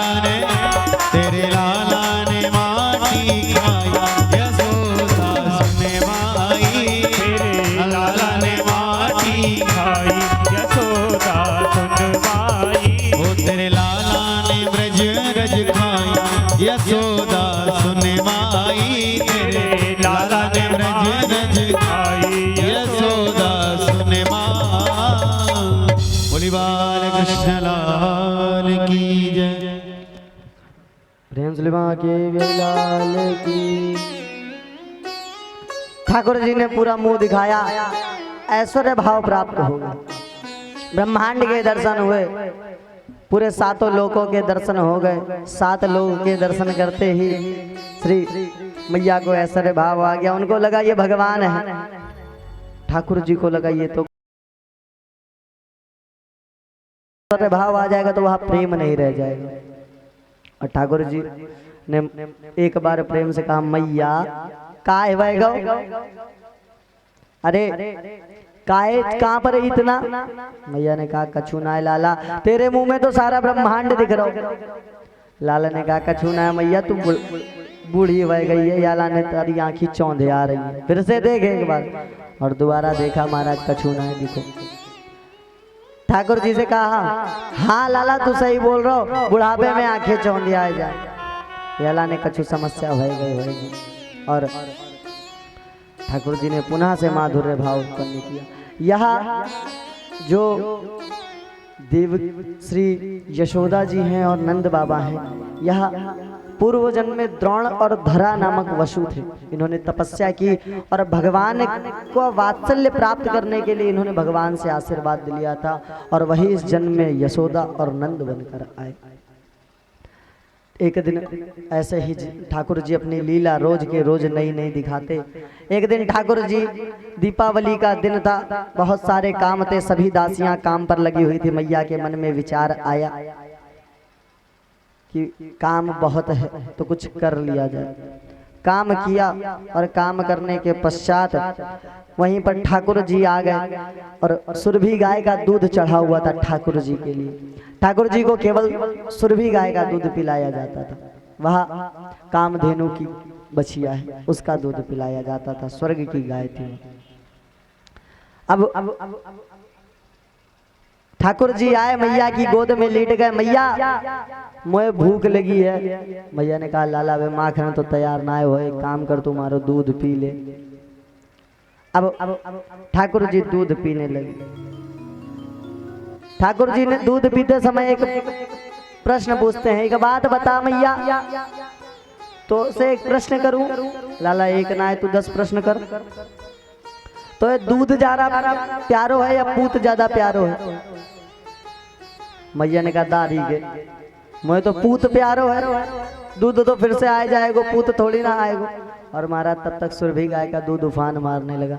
ने माटी खाई, यशोदा सुने माई, तेरे लाला ने माटी खाई, यशोदा सुन माई। ओ तेरे लाला ने ब्रज रज खाई, यशोदा सुने माई, तेरे लाला ने ब्रज रज खाई, यशोदा सुने माई। बोली बाल कृष्ण लाल की जय। प्रेम सुलिमा के लाल की। ठाकुर जी ने पूरा मुंह दिखाया, ऐश्वर्य भाव प्राप्त हो गया, ब्रह्मांड के दर्शन हुए, पूरे सातों लोकों के दर्शन हो गए। 7 लोगों के दर्शन करते ही श्री मैया को ऐश्वर्य भाव आ गया, उनको लगा ये भगवान है। ठाकुर जी को लगा ये तो ऐश्वर्य भाव आ जाएगा तो वह प्रेम नहीं रह जाएगा। और ठाकुर जी ने एक बार प्रेम से कहा मैया काय वह गौ, अरे काय कहाँ पर है इतना। मैया ने कहा कछु ना है लाला, तेरे मुंह में तो सारा ब्रह्मांड दिख रहा हो। लाला ने कहा कछु ना है मैया, तू बूढ़ी वह गई है, लाला ने तारी आंखी चौंधे आ रही है। फिर से देखे एक बार, और दोबारा देखा महाराज कछु ना है दिखो। ठाकुर जी से कहा हाँ लाला तू सही बोल रहा हो, बुढ़ापे में आंखें चौंधी आ जाए। लाला ने कछु समस्या हो गई। और ठाकुर जी ने पुनः से माधुर्य भाव उत्पन्न किया। यह जो देव श्री यशोदा जी हैं और नंद बाबा हैं, यह पूर्व जन्म में द्रोण और धरा नामक वसु थे। इन्होंने तपस्या की और भगवान को वात्सल्य प्राप्त करने के लिए इन्होंने भगवान से आशीर्वाद लिया था, और वही इस जन्म में यशोदा और नंद बनकर आए। एक दिन ऐसे ही ठाकुर जी अपनी लीला रोज के रोज नई नई दिखाते। एक दिन ठाकुर जी, दीपावली का दिन था, बहुत सारे काम थे, सभी दासियां काम पर लगी हुई थी। मैया के मन में विचार आया कि काम बहुत है तो कुछ कर लिया जाए। काम किया और काम करने के पश्चात वहीं पर ठाकुर जी आ गए और सुरभि गाय का दूध चढ़ा हुआ था ठाकुर जी के लिए। ठाकुर जी को केवल सुरभि गाय का दूध पिलाया जाता था, वह कामधेनु की बछिया है उसका दूध पिलाया जाता था, स्वर्ग की गाय थी। अब ठाकुर जी आए, मैया की गोद में लेट गए। मैया मुझे भूख लगी है। मैया ने कहा लाला वे माखन तो तैयार ना हो, एक काम कर तुम्हारो दूध पी ले। अब ठाकुर जी दूध पीने लगे। ठाकुर जी ने दूध पीते समय एक प्रश्न पूछते हैं, एक बात बता मैया, तो से एक प्रश्न करूं? लाला एक ना है, तू 10 प्रश्न कर। तो ये दूध ज्यादा प्यारो है या पूत ज्यादा प्यारो है? मैया ने कहा दारी के मुझे तो पूत प्यारो है, दूध तो फिर से आ जाएगा, पूत थोड़ी ना आएगा। और महाराज तब तक सुरभि गाय का दूध उफान मारने लगा।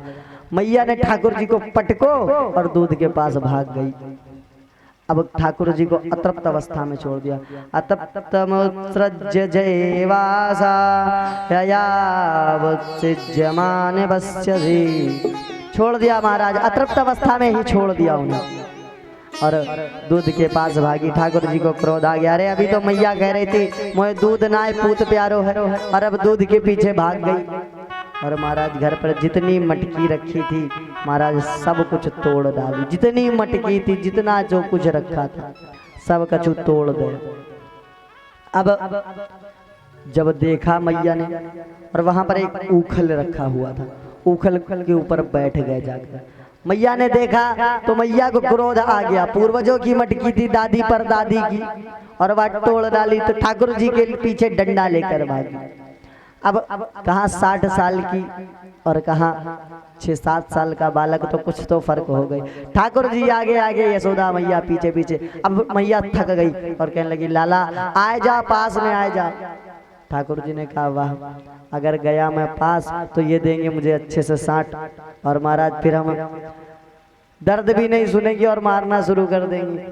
मैया ने ठाकुर जी को पटको और दूध के पास भाग गई। अब ठाकुर जी को अतृप्त अवस्था में छोड़ दिया। अतप्तमुत्सृज्य जयवासा ययावत्सिज्यमाने बस्यसि, छोड़ दिया महाराज, अतृप्त अवस्था में ही छोड़ दिया उन्हें और दूध के पास भागी। ठाकुर जी को क्रोध आ गया, अरे अभी तो मैया कह रही थी मुझे दूध ना है पूत प्यारो है, और अब दूध के पीछे भाग गई। और महाराज घर पर जितनी मटकी रखी थी महाराज सब कुछ तोड़ डाली, जितनी मटकी थी जितना जो कुछ रखा था सब कछु तोड़ दे। अब जब देखा मैया ने, और वहां पर एक ऊखल रखा हुआ था, ऊखल के ऊपर बैठ गए जाकर। मैया ने देखा तो मैया को क्रोध आ गया, पूर्वजों की मटकी थी दादी पर दादी की, और वह तोड़ डाली। तो ठाकुर जी के पीछे डंडा लेकर भागी। अब कहाँ 60 साल की और कहाँ 6-7 साल का बालक, तो कुछ तो फर्क हो गई। ठाकुर जी आगे आगे, यशोदा मैया पीछे पीछे। अब मैया थक गई और कहने लगी लाला आए जा, पास में आए जा। ठाकुर जी ने कहा वाह, अगर गया मैं पास तो ये देंगे मुझे अच्छे से 60, और महाराज फिर हम दर्द भी नहीं सुनेंगे और मारना शुरू कर देंगे।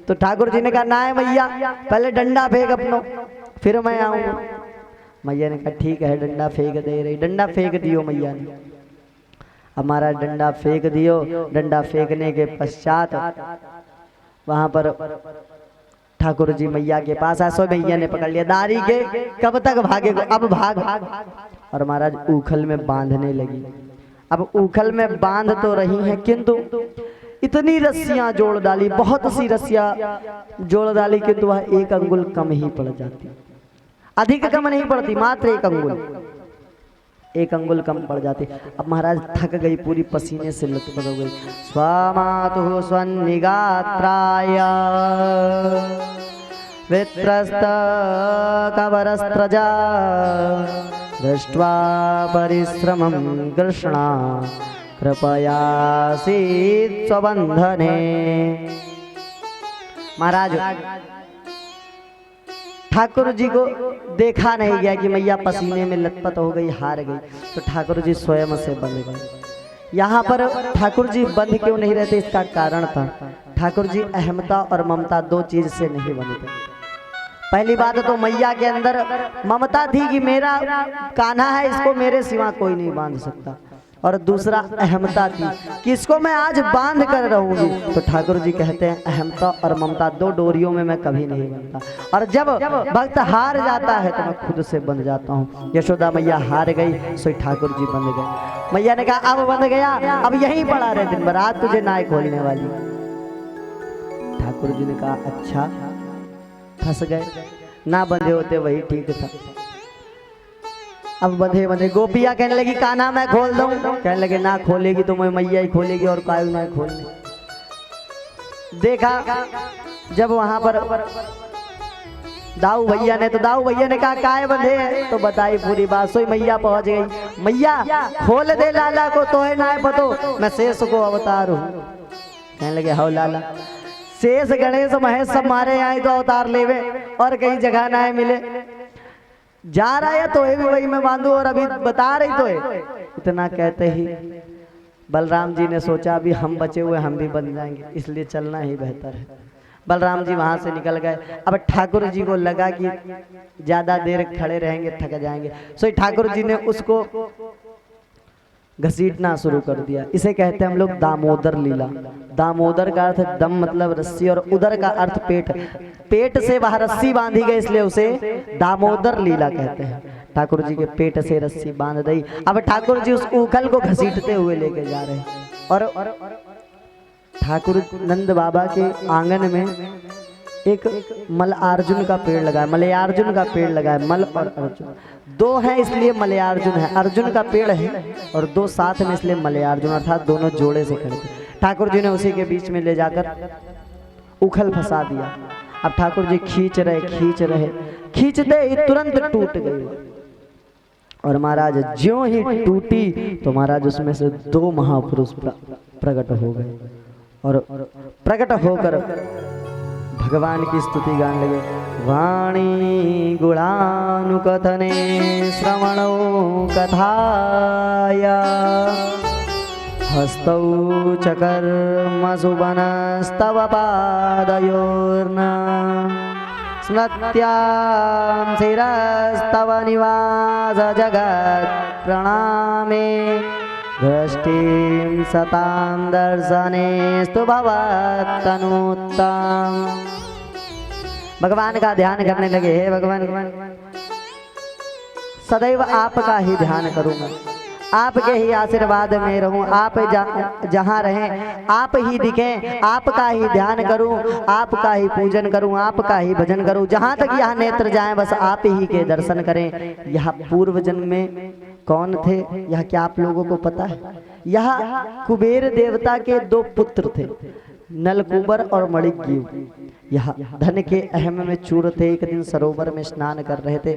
तो ठाकुर जी ने कहा ना है मैया, पहले डंडा फेंक अपनो, फिर मैं आऊंगा। मैया ने कहा ठीक है, डंडा फेंक दे रही। डंडा फेंक दियो मैया ने। अब महाराज डंडा फेंक दियो। डंडा फेंकने के पश्चात वहां पर ठाकुर जी मैया के पास आए। सो मैया ने पकड़ लिया, दारी के कब तक भागेगो, अब भाग। और महाराज ऊखल में बांधने लगी। अब ऊखल में बांध तो रही हैं, किंतु इतनी रस्सियां जोड़ डाली, बहुत सी रस्सियां जोड़ डाली, किंतु वह 1 अंगुल कम ही पड़ जाती, अधिक कम नहीं पड़ती, मात्र 1 अंगुल, 1 अंगुल कम पड़ जाती। अब महाराज थक गई, पूरी पसीने से लथपथ हो गई। स्वामातु स्वनिगात्राय वित्रस्त कवरस्त्रजा दृष्ट्वा परिश्रमं कृष्णा कृपयासीत् स्वबंधने। महाराज ठाकुर जी को देखा नहीं गया कि मैया पसीने में लथपथ हो गई, हार गई, तो ठाकुर जी स्वयं से बंध गए। यहाँ पर ठाकुर जी बंध क्यों नहीं रहते, इसका कारण था ठाकुर जी अहमता और ममता 2 चीज से नहीं बंधते। पहली बात तो मैया के अंदर ममता थी कि मेरा कान्हा है, इसको मेरे सिवा कोई नहीं बांध सकता, और दूसरा अहमता थी कि इसको मैं आज बांध कर रहूंगी। तो ठाकुर जी कहते हैं अहमता और ममता 2 डोरियों में मैं कभी नहीं बनता, और जब भक्त हार जाता है तो मैं खुद से बंध जाता हूँ। यशोदा मैया हार गई, सो ठाकुर जी बंध गए। मैया ने कहा अब बंध गया, अब यहीं पड़ा रहे दिन भर, आज तुझे नाय खोलने वाली। ठाकुर जी ने कहा अच्छा, फंस गए, ना बंधे होते वही ठीक था। अब बंधे बंधे गोपियां कहने लगी कान्हा मैं खोल दूं, कहने लगे ना खोलेगी तो मैं मैया ही खोलेगी और कायू ना खोलने। देखा जब वहां पर दाऊ भैया ने, तो दाऊ भैया ने कहा काय बंधे हैं, तो बताई पूरी बात। सोई मैया पहुंच गई, मैया खोल दे लाला को, तो है ना पतो मैं शेष को अवतार हूं। कहने लगे हाउ लाला, शेष गणेश महेश सब मारे आए तो अवतार लेवे, और कहीं जगह ना है मिले, जा रहा है तो है भी वही मैं बांधू, और अभी बता रही तो है। इतना कहते ही बलराम जी ने सोचा अभी हम बचे हुए हम भी बन जाएंगे, इसलिए चलना ही बेहतर है। बलराम जी वहां से निकल गए। अब ठाकुर जी को लगा कि ज्यादा देर खड़े रहेंगे थक जाएंगे, सो ठाकुर जी ने उसको घसीटना शुरू कर दिया। इसे कहते हैं हम लोग दामोदर लीला। दामोदर का अर्थ दम मतलब रस्सी, और उदर का अर्थ पेट। पेट से वह रस्सी बांधी गई इसलिए उसे दामोदर लीला कहते हैं। ठाकुर जी के पेट से रस्सी बांध दी। अब ठाकुर जी उस उखल को घसीटते हुए लेके जा रहे हैं, और ठाकुर नंद बाबा के आंगन में एक मलयार्जुन का पेड़ लगा है। मलयार्जुन का पेड़ लगा है। मल और अर्जुन दो हैं इसलिए मलयार्जुन है। अर्जुन का पेड़ है और दो साथ में इसलिए मलयार्जुन, अर्थात दोनों जोड़े से खड़े थे। ठाकुर जी ने उसी के बीच में ले जाकर उखल फंसा दिया। अब ठाकुर जी खींच रहे, खींचते ही तुरंत टूट गई। और महाराज ज्यों ही टूटी तो महाराज उसमें से दो महापुरुष प्रकट हो गए, और प्रकट होकर भगवान की स्तुति गाने लगे। वाणी गुणानुकथने श्रवणो कथाया, हस्तौ च कर्मसु वनस्तव पादयोर्न, स्मृत्यां शिरस्तव निवास जगत् प्रणामे, दृष्टिं सतां दर्शनेस्तु भवत्तनुत्तम। भगवान का ध्यान करने लगे। हे भगवान, सदैव आपका ही ध्यान करूंगा, आपके ही आशीर्वाद में रहूं, आप जहां रहें आप ही दिखें, आपका ही ध्यान करूं, आपका ही पूजन करूं, आपका ही भजन करूं। जहां तक यह नेत्र जाएं बस आप ही के दर्शन करें। यह पूर्व जन्म में कौन थे यह क्या आप लोगों को पता है? यह कुबेर देवता के दो पुत्र थे, नलकुबर और मणिग्रीव। यह धन के अहम में चूर थे। एक दिन सरोवर में स्नान कर रहे थे,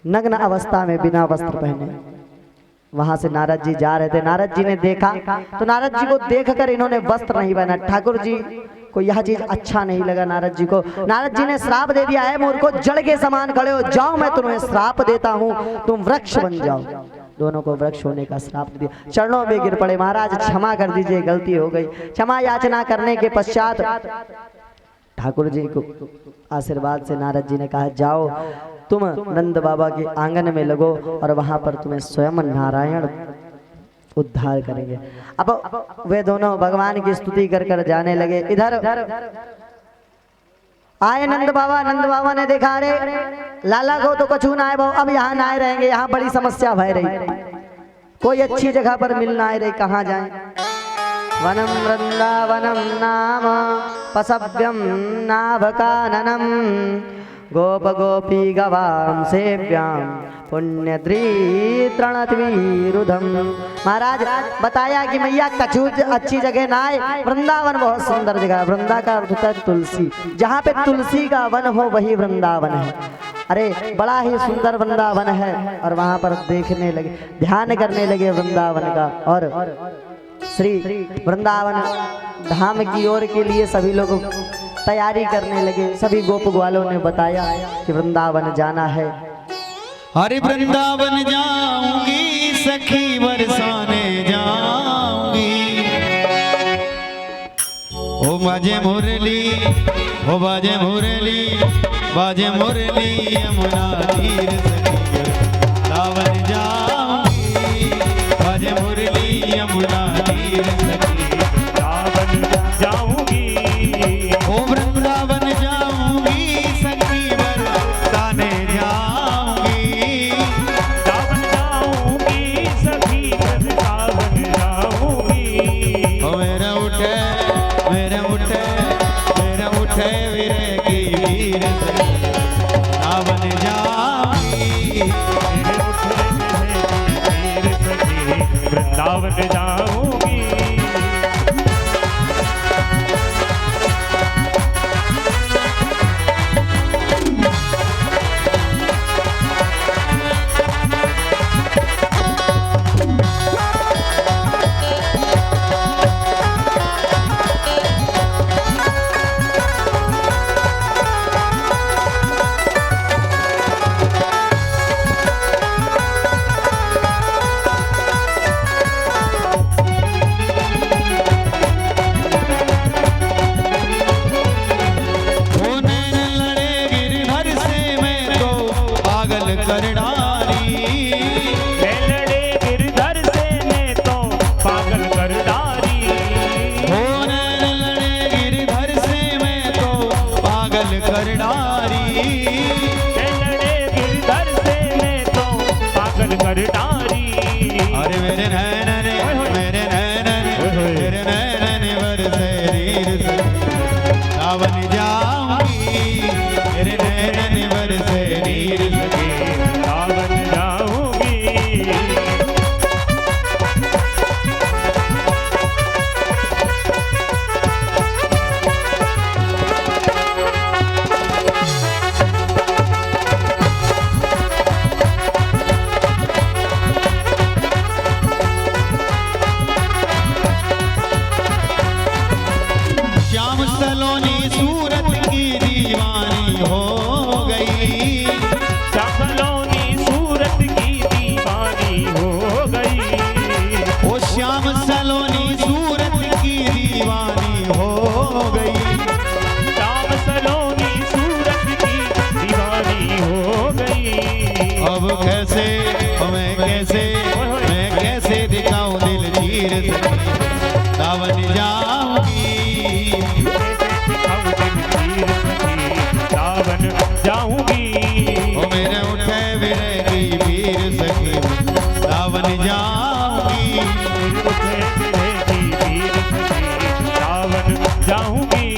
नग्न अवस्था में बिना वस्त्र पहने। वहां से नारद जी जा रहे थे। नारद जी ने देखा तो नारद जी को देखकर इन्होंने वस्त्र नहीं पहना। ठाकुर जी को यह चीज अच्छा नहीं लगा। नारद जी को नारद जी ने श्राप दे दिया है, मूर्खों जड़ के समान खड़े हो जाओ, मैं तुम्हें श्राप देता हूं, तुम वृक्ष बन जाओ। दोनों को वृक्ष होने का श्राप दिया। चरणों में गिर पड़े, महाराज क्षमा कर दीजिए, गलती हो गई। क्षमा याचना करने के पश्चात ठाकुर जी को आशीर्वाद से नारद जी ने कहा जाओ तुम नंद बाबा के आंगन में लगो और वहां पर तुम्हें स्वयं नारायण उद्धार करेंगे। अब वे दोनों भगवान की स्तुति कर कर जाने लगे। इधर आए नंद बाबा ने देखा अरे लाला को तो कछू ना आए भाव, अब यहाँ ना आए रहेंगे, यहाँ बड़ी समस्या भय रही, कोई अच्छी जगह पर मिल ना आए रही, कहाँ जाएं? वनम वृंदावनम नाम पसव्यम नाभकाननम, गोप गोपी गवाम सेव्याम पुण्यद्री तृणत्वीरुधम। महाराज बताया कि मैया कछु अच्छी जगह ना आए, वृंदावन बहुत सुंदर जगह। वृंदा का अर्थ होता है तुलसी, जहाँ पे तुलसी का वन हो वही वृंदावन है। अरे बड़ा ही सुंदर वृंदावन है। और वहां पर देखने लगे, ध्यान करने लगे वृंदावन का। और श्री वृंदावन धाम की ओर के लिए सभी लोग तैयारी करने लगे। सभी गोप ग्वालों ने बताया कि वृंदावन जाना है। अरे वृंदावन जाऊंगी सखी बरसाने जाऊंगी, ओ बाजे मुरली, ओ बाजे मुरली, बाजे मुरली यमुना तीर सखी वृंदावन जाऊंगी, बाजे मुरली यमुना तीर सखी वृंदावन जाऊंगी, ओ वृंदावन जाऊंगी सखी बरसाने जाऊंगी, वृंदावन जाऊंगी सखी वृंदावन जाऊंगी। ओ मेरा उठे वीर की वीर वृंदावन जाऊंगी, मेरे उठे वीर सखी वृंदावन जाऊंगी। नारी, लड़े गिरधर से मैं तो पागल कर डारी। अरे मेरे नैनन मेरे नैनन मेरे नैनन बरसे नीर से सावन जाऊंगी, मेरे नैनन बरसे नीर से सावन जाऊंगी। श्याम सलोनी सूरत की दीवानी हो गई, सलोनी सूरत की दीवानी हो गई। ओ श्याम सलोनी सूरत की दीवानी हो गई, श्याम सलोनी सूरत की दीवानी हो गई। अब कैसे मैं कैसे दिखाऊं दिल चीर से सावन जाऊंगी, सावन जाऊंगी। ओ मेरे उठे विरही वीर सखी सावन जाऊंगी, उठे विरही वीर सखी सावन जाऊंगी।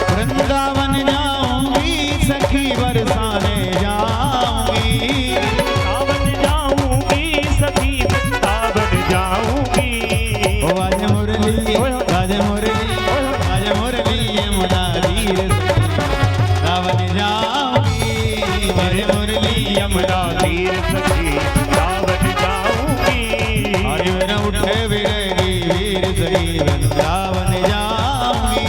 वृंदावन जाऊंगी सखी बरसाने जाऊंगी, सावन जाऊंगी सखी सावन जाऊंगी। ओ आज मुरली यमुना तीर सावन जाऊंगी, मेरे मुरली यमुना तीर सखी सावन जाऊंगी। अरे मेरे उठे विरही वीर सखी वृंदावन जाऊंगी,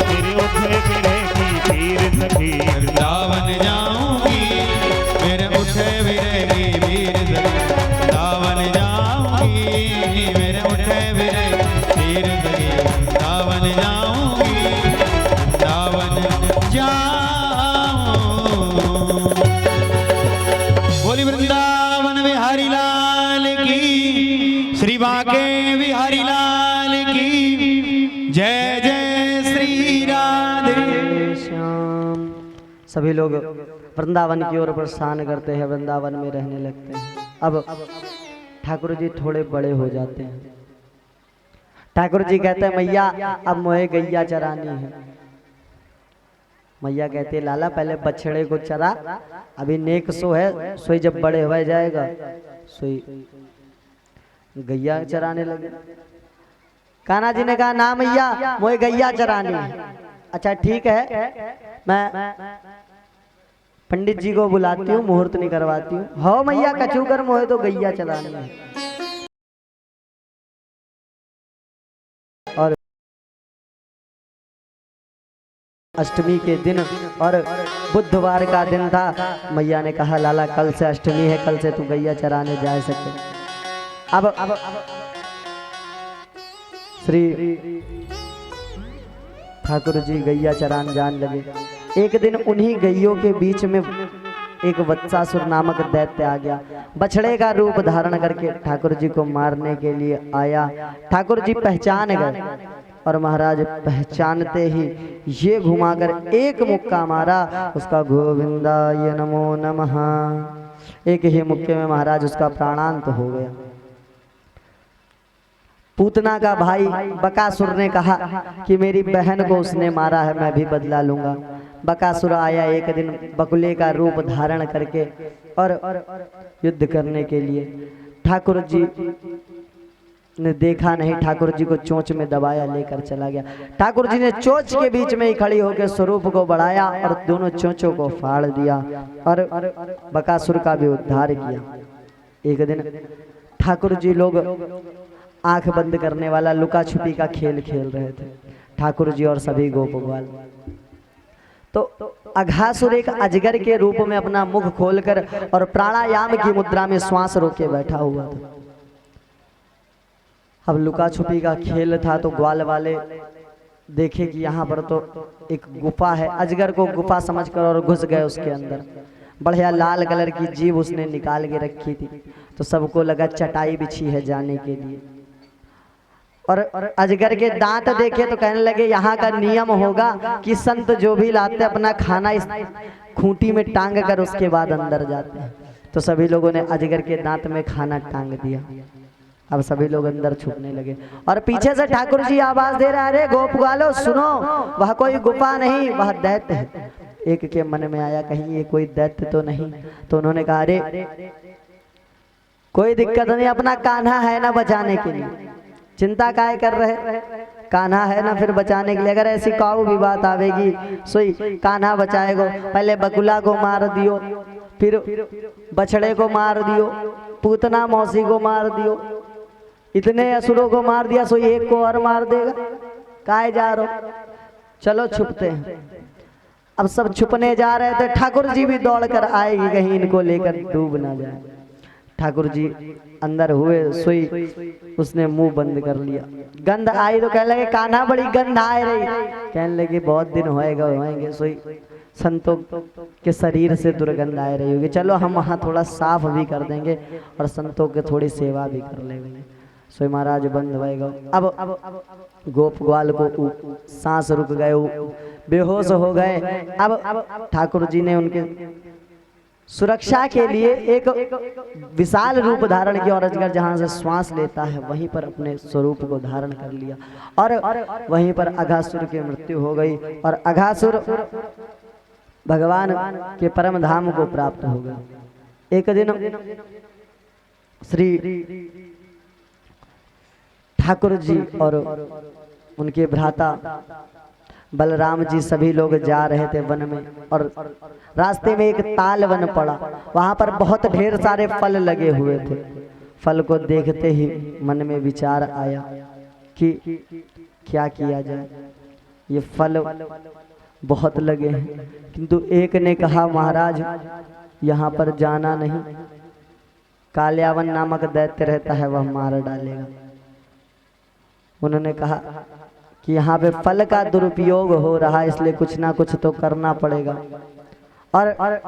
तेरे उठे विरही वीर सखी वृंदावन जाऊंगी, मेरे उठे विरही वीर सखी वृंदावन जाऊंगी, मेरे उठे विरही वीर सखी वृंदावन जाऊंगी, वृंदावन जाऊं। बोली वृंदावन बिहारी लाल की, श्री बांके बिहारी लाल की जय जय श्री राधे श्याम। सभी लोग वृंदावन की ओर प्रस्थान करते हैं, वृंदावन में रहने लगते हैं। अब ठाकुर जी थोड़े बड़े हो जाते हैं। ठाकुर जी कहते हैं मैया अब मोहे गैया चरानी है। मैया कहती है लाला पहले बछड़े को चरा, अभी नेक सो है, सोई जब बड़े हो जाएगा सोई गैया चराने लगे। कान्हा जी ने कहा ना मैया मोहे गैया चरानी है। अच्छा ठीक है, मैं पंडित जी को बुलाती हूँ, मुहूर्त नहीं करवाती हूँ। हो मैया कछू कर मोहे तो गैया चलानी है। और अष्टमी के दिन और बुधवार का दिन था। मैया ने कहा लाला कल से अष्टमी है, कल से तू गैया चराने जा सके। अब श्री ठाकुर जी गैया चरान जान लगे। एक दिन उन्हीं गैयों के बीच में एक वत्सासुर नामक दैत्य आ गया। बछड़े का रूप धारण करके ठाकुर जी को मारने के लिए आया। ठाकुर जी पहचान गए और महाराज पहचानते ही ये घुमाकर एक मुक्का मारा, उसका गोविंदाय नमो नमः। एक ही मुक्के में महाराज उसका प्राणांत हो गया। पूतना का भाई बकासुर ने कहा कि मेरी बहन को उसने मारा है, मैं भी बदला लूंगा। बकासुर आया एक दिन बकुले का रूप धारण करके और युद्ध करने के लिए। ठाकुर जी ने देखा नहीं, ठाकुर जी को चोंच में दबाया, लेकर चला गया। ठाकुर जी ने चोंच के बीच में ही खड़ी होकर स्वरूप को बढ़ाया और दोनों चोंचों को फाड़ दिया और बकासुर का भी उद्धार किया। एक दिन ठाकुर जी लोग आंख बंद करने वाला लुका छुपी का खेल खेल रहे थे, ठाकुर जी और सभी गोपगवाल। तो अघासुर एक अजगर के रूप में अपना मुख खोलकर और प्राणायाम की मुद्रा में श्वास रोके बैठा हुआ था। अब लुका छुपी का खेल था तो ग्वाल वाले देखे कि यहाँ पर तो एक गुफा है, अजगर को गुफा समझकर और घुस गए उसके अंदर। बढ़िया लाल कलर की जीभ उसने निकाल के रखी थी, तो सबको लगा चटाई बिछी है जाने के लिए। और अजगर के दांत देखे तो कहने लगे यहाँ का नियम होगा कि संत जो भी लाते अपना खाना इस खूंटी में टांग कर उसके बाद अंदर जाते हैं। तो सभी लोगों ने अजगर के दांत में खाना टांग दिया। अब सभी लोग अंदर छुपने लगे और पीछे से ठाकुर जी आवाज दे रहा है, अरे गोप ग्वालो सुनो, वह कोई गुफा नहीं, वह दैत्य है। एक के मन में आया कहीं ये कोई दैत्य तो नहीं, तो उन्होंने कहा अरे कोई दिक्कत नहीं, अपना कान्हा है ना बचाने के लिए, चिंता काहे कर रहे, कान्हा है ना फिर बचाने के लिए। अगर ऐसी काऊ भी बात आवेगी सोई कान्हा बचाएगो, पहले बकुला को मार दियो, फिर बछड़े को मार दियो, पूतना मौसी को मार दियो, इतने असुरों को मार दिया, सोई एक को और मार देगा, काहे जा रहे, चलो छुपते हैं। अब सब छुपने जा रहे थे, ठाकुर जी भी दौड़ कर आएगी कहीं इनको लेकर डूब ना जाए। ठाकुर जी अंदर हुए, सोई उसने मुंह बंद कर लिया। गंध आई तो कहने लगे कान्हा बड़ी गंध आ रही, कहने लगे बहुत दिन होएंगे, सोई संतों के शरीर से दुर्गंध आ रही होगी, चलो हम वहाँ थोड़ा साफ भी कर देंगे और संतों के थोड़ी सेवा भी कर लेंगे। सोई महाराज बंद होएगा। अब गोप ग्वाल को सांस रुक गए, बेहोश हो गए। अब ठाकुर जी ने उनके सुरक्षा के लिए एक विशाल रूप धारण किया और अजगर जहां से श्वास लेता है वहीं पर अपने स्वरूप को धारण कर लिया और वहीं पर अघासुर की मृत्यु हो गई और अघासुर भगवान के परम धाम को प्राप्त हो गया। एक दिन श्री ठाकुर जी और उनके भ्राता बलराम जी सभी लोग जा रहे थे वन में और रास्ते में एक ताल वन पड़ा, वहां पर बहुत ढेर सारे फल लगे हुए थे। फल को देखते ही मन में विचार आया कि क्या किया जाए, ये फल बहुत लगे हैं, किंतु एक ने कहा महाराज यहाँ पर जाना नहीं, काल्यावन नामक दैत्य रहता है वह मार डालेगा। उन्होंने कहा कि यहाँ पे फल का दुरुपयोग हो रहा है, इसलिए कुछ ना कुछ तो करना पड़ेगा। और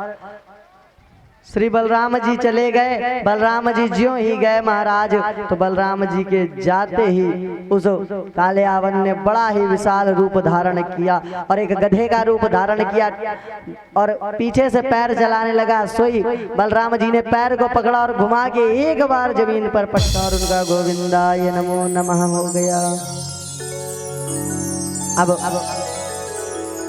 श्री बलराम जी चले गए। बलराम जी ज्यों ही गए महाराज, तो बलराम जी के जाते ही उस काल्यावन ने बड़ा ही विशाल रूप धारण किया और एक गधे का रूप धारण किया और पीछे से पैर चलाने लगा। सोई बलराम जी ने पैर को पकड़ा और घुमा के एक बार जमीन पर पटका और उनका गोविंदाय नमो नमः हो गया। अब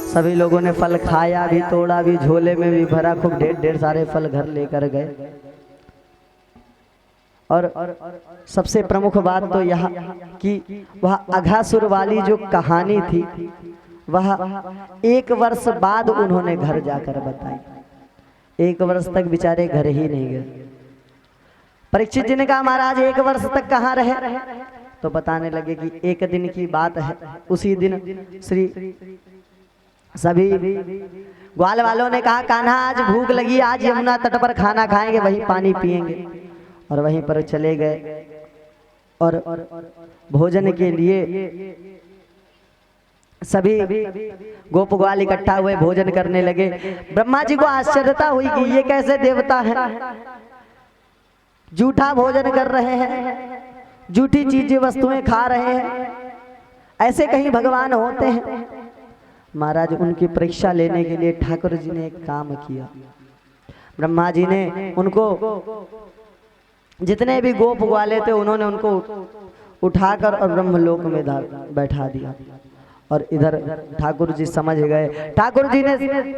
सभी लोगों ने फल खाया भी, तोड़ा भी, झोले में भी भरा, खूब ढेर सारे फल घर लेकर गए। और सबसे प्रमुख बात तो यह कि वह अघासुर वाली जो कहानी थी वह 1 वर्ष बाद उन्होंने घर जाकर बताई। 1 वर्ष तक बेचारे घर ही नहीं गए। परीक्षित जी ने कहा महाराज 1 वर्ष तक कहाँ रहे, तो बताने लगे कि 1 दिन की बात है। उसी दिन श्री सभी ग्वाल वालों ने कहा कान्हा आज भूख लगी, आज यमुना तट पर खाना खाएंगे, वहीं पानी पिएंगे, और वहीं पर चले गए और भोजन के लिए सभी गोप ग्वाल इकट्ठा हुए, भोजन करने लगे। ब्रह्मा जी को आश्चर्यता हुई कि ये कैसे देवता है, जूठा भोजन कर रहे हैं, जूठी चीजें वस्तुएं खा रहे हैं, ऐसे कहीं भगवान होते हैं। महाराज उनकी परीक्षा लेने के लिए ठाकुर जी ने एक काम किया। ब्रह्मा जी ने उनको जितने भी गोप ग्वाले थे उन्होंने उनको उठाकर और ब्रह्मलोक में बैठा दिया और इधर ठाकुर जी समझ गए। ठाकुर जी ने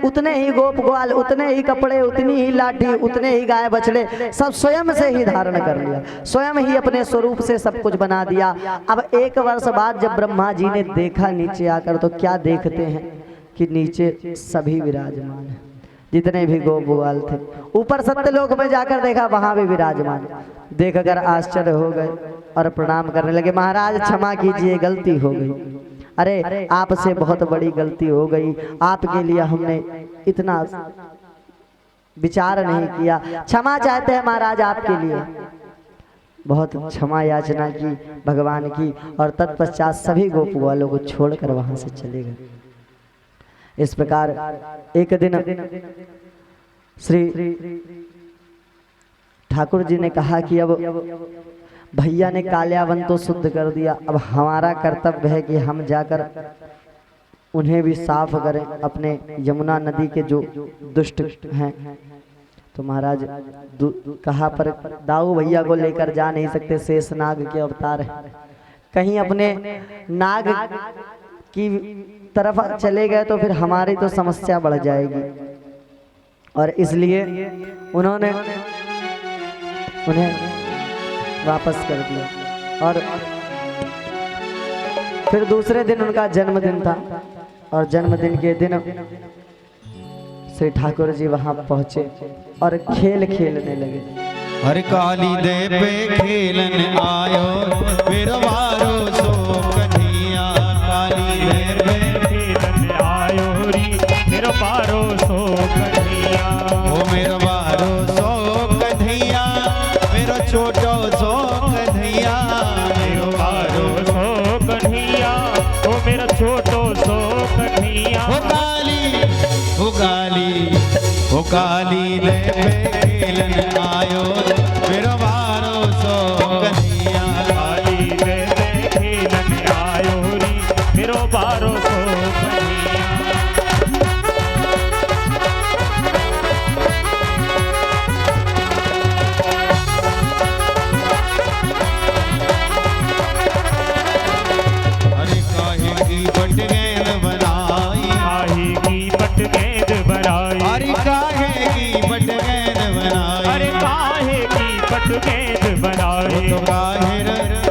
उतने ही गोप ग्वाल, उतने ही कपड़े, उतनी ही लाठी, उतने ही गाय बछड़े सब स्वयं से ही धारण कर लिया, स्वयं ही अपने स्वरूप से सब कुछ बना दिया। अब 1 वर्ष बाद जब ब्रह्मा जी ने देखा नीचे आकर, तो क्या देखते हैं कि नीचे सभी विराजमान हैं, जितने भी गोप ग्वाल थे। ऊपर सत्यलोक में जाकर देखा, वहां भी विराजमान। देखकर आश्चर्य हो गए और प्रणाम करने लगे। महाराज क्षमा कीजिए, गलती हो गई, अरे आपसे बहुत बड़ी गलती हो गई, आपके लिए हमने इतना विचार नहीं किया। क्षमा चाहते हैं महाराज आपके लिए, बहुत क्षमा याचना की भगवान की, और तत्पश्चात सभी गोप वालों को छोड़कर वहां से चले गए। इस प्रकार एक दिन श्री ठाकुर जी ने कहा कि अब भैया ने कालियावन तो शुद्ध कर दिया, अब हमारा कर्तव्य है कि हम जाकर उन्हें भी साफ करें, अपने यमुना नदी के जो दुष्ट हैं। तो महाराज कहा पर दाऊ भैया को लेकर जा नहीं सकते, शेष नाग के अवतार हैं, कहीं अपने नाग की तरफ चले गए तो फिर हमारी तो समस्या बढ़ जाएगी, और इसलिए उन्होंने उन्हें वापस कर दिया। और फिर दूसरे दिन उनका जन्मदिन था, और जन्मदिन के दिन श्री ठाकुर जी वहां पहुंचे और खेल खेलने लगे। हर काली दे पे खेलन आयो मेरो वारो सो कन्हैया, काली दे पे खेलन आयो री मेरो बारो सो कन्हैया, ओ मेरो वारो सो कन्हैया, मेरो छोटो सो कन्हैया, मेरो वारो सो कन्हैया, ओ मेरा छोटो सो कन्हैया। ओ काली दे पे खेलन आयो मेरो वारो सो कन्हैया, काली दे पे खेलन आयो री मेरो बारो सो कन्हैया। अरे काहे की बट गेंद बनाई, काहे की बट गेंद बनाई, अरे काहे की बट गेंद बनाई, अरे काहे की बट गेंद बनाई,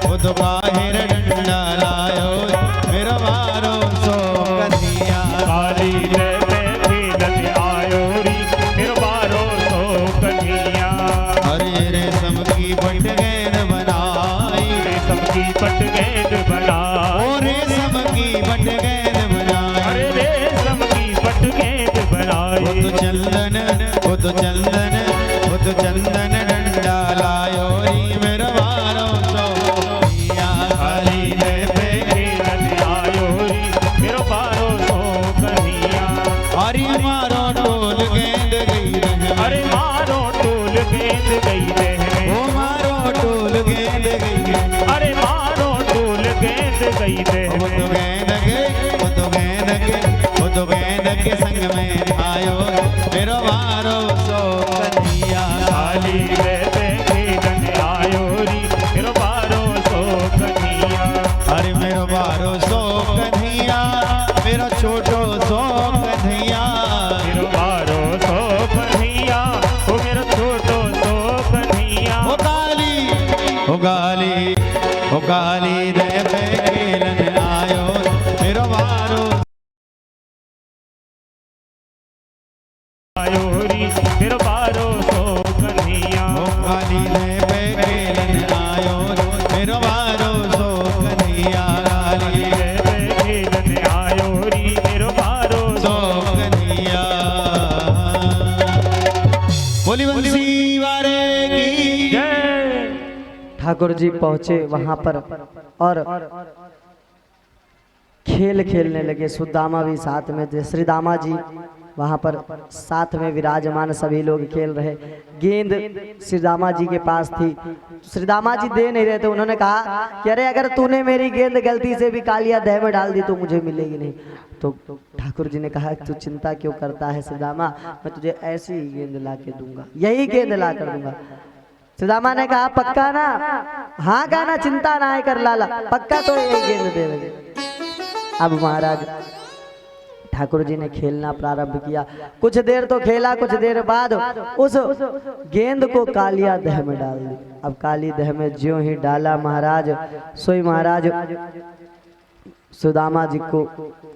वो तो काहिर डंडा लायो मेरो वारो सो कन्हैया, काली दे पे खेलन आयो री मेरो बारो सो कन्हैया। अरे रेशम की बट गेंद बनाई, रेशम की बट गेंद बनाई, ओ रेशम की बट गेंद बनाई, अरे रेशम की बट गेंद बनाई, वो तो चंदन डंडा लायो री मेरो वारो सो कन्हैया, काली दे पे खेलन आयो री मेरो बारो सो कन्हैया। अरे मारो टोल गेंद गई रहे, अरे मारो टोल गेंद गई रहने, ओ मारो टोल गेंद गई रहे, अरे मारो टोल गेंद गई वो तो रहने, गेंद के संग में आयो मेरो वारो सो कन्हैया, काली दे पे खेलन आयो री मेरो बारो सो कन्हैया। अरे मेरो वारो सो कन्हैया, मेरा छोटो सो कन्हैया, मेरो बारो सो कन्हैया, ओ मेरो छोटो सो कन्हैया। ओ काली दे पे खेलन आयो मेरो वारो आयो री मेरो बारो सो कन्हैया, ओ काली दे पे खेलन आयो मेरो वारो सो कन्हैया, काली दे पे खेलन आयो री मेरो बारो सो कन्हैया। बोली बंसी वारे की जय। ठाकुर जी पहुंचे वहां पर और खेल खेलने लगे। सुदामा भी साथ में थे, श्री दामा जी वहां पर साथ में विराजमान, सभी लोग खेल रहे। गेंद श्री दामा जी के पास थी, श्री दामा जी दे नहीं रहे थे। उन्होंने कहा कि अरे अगर तूने मेरी गेंद गलती से भी कालिया दह में डाल दी तो मुझे मिलेगी नहीं। तो ठाकुर जी ने कहा तू चिंता क्यों करता है श्रीदामा, मैं तुझे ऐसी ही गेंद ला के दूंगा, यही गेंद ला कर दूंगा। श्रीदामा ने कहा पक्का ना? हाँ कहा ना, चिंता ना है कर लाला, पक्का तो यही गेंद दे देंगे। अब महाराज ठाकुर जी ने खेलना प्रारंभ किया। कुछ देर तो खेला, कुछ देर बाद उस गेंद को कालिया दह में डाल दी। अब काली दह में ज्यों ही डाला महाराज, सोई महाराज सुदामा जी को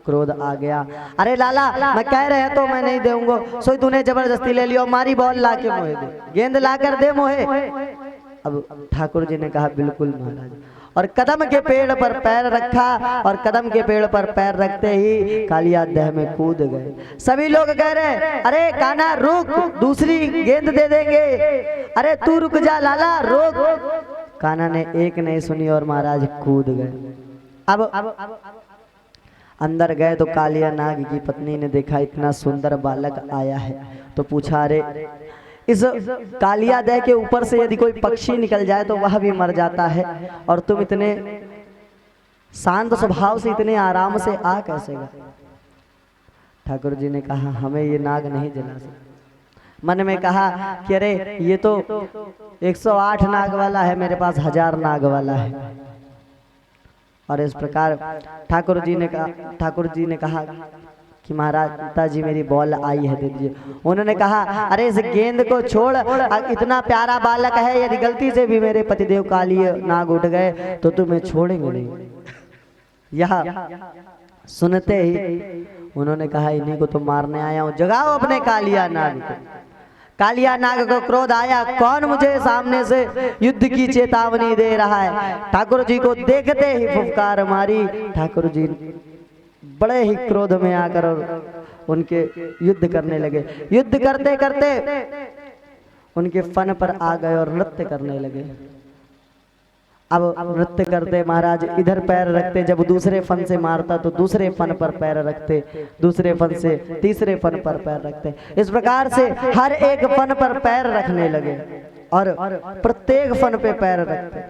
क्रोध आ गया। अरे लाला मैं कह रहे तो मैं नहीं दूंगा, सोई तूने जबरदस्ती ले लियो, मारी बॉल ला के मोहे दे, गेंद ला कर दे मोहे। अब ठाकुर जी ने कहा बिल्कुल महाराज, और कदम के पेड़ पर पैर रखा और कदम के पेड़ पर पैर रखते ही कालिया देह में कूद गए। सभी लोग कह रहे अरे कान्हा रुक, दूसरी गेंद दे देंगे, अरे तू रुक जा लाला रुक। कान्हा ने एक नहीं सुनी और महाराज कूद गए। अब अंदर गए तो कालिया नाग की पत्नी ने देखा इतना सुंदर बालक आया है, तो पूछा अरे इस कालिया दह के ऊपर से यदि कोई पक्षी निकल जाए तो वह भी मर जाता है, और तुम इतने शांत स्वभाव से इतने आराम से आ कैसे गए? ठाकुर जी ने कहा हमें ये नाग नहीं जला सकता। मन में कहा कि अरे ये तो 108 नाग वाला है, मेरे पास 1000 नाग वाला है। और इस प्रकार ठाकुर जी ने कहा कि महाराज पिताजी मेरी बॉल आई है दे दीजिए। उन्होंने कहा अरे इस गेंद को छोड़, इतना प्यारा बालक है, यदि गलती से भी मेरे पतिदेव कालिया नाग उठ गए तो तुम्हें छोड़ेंगे नहीं। यह सुनते ही उन्होंने कहा इन्हीं को तो मारने आया हूँ, जगाओ अपने कालिया नाग को। कालिया नाग को क्रोध आया, कौन मुझे सामने से युद्ध की चेतावनी दे रहा है? ठाकुर जी को देखते ही फुफकार मारी। ठाकुर जी बड़े ही क्रोध में आकर और उनके युद्ध करने लगे। युद्ध करते करते उनके फन पर आ गए और नृत्य करने लगे। अब नृत्य करते महाराज इधर पैर रखते, जब दूसरे फन से मारता तो दूसरे फन पर पैर रखते, दूसरे फन से तीसरे फन पर पैर रखते। इस प्रकार से हर एक फन पर पैर रखने लगे और प्रत्येक फन पे पैर रखते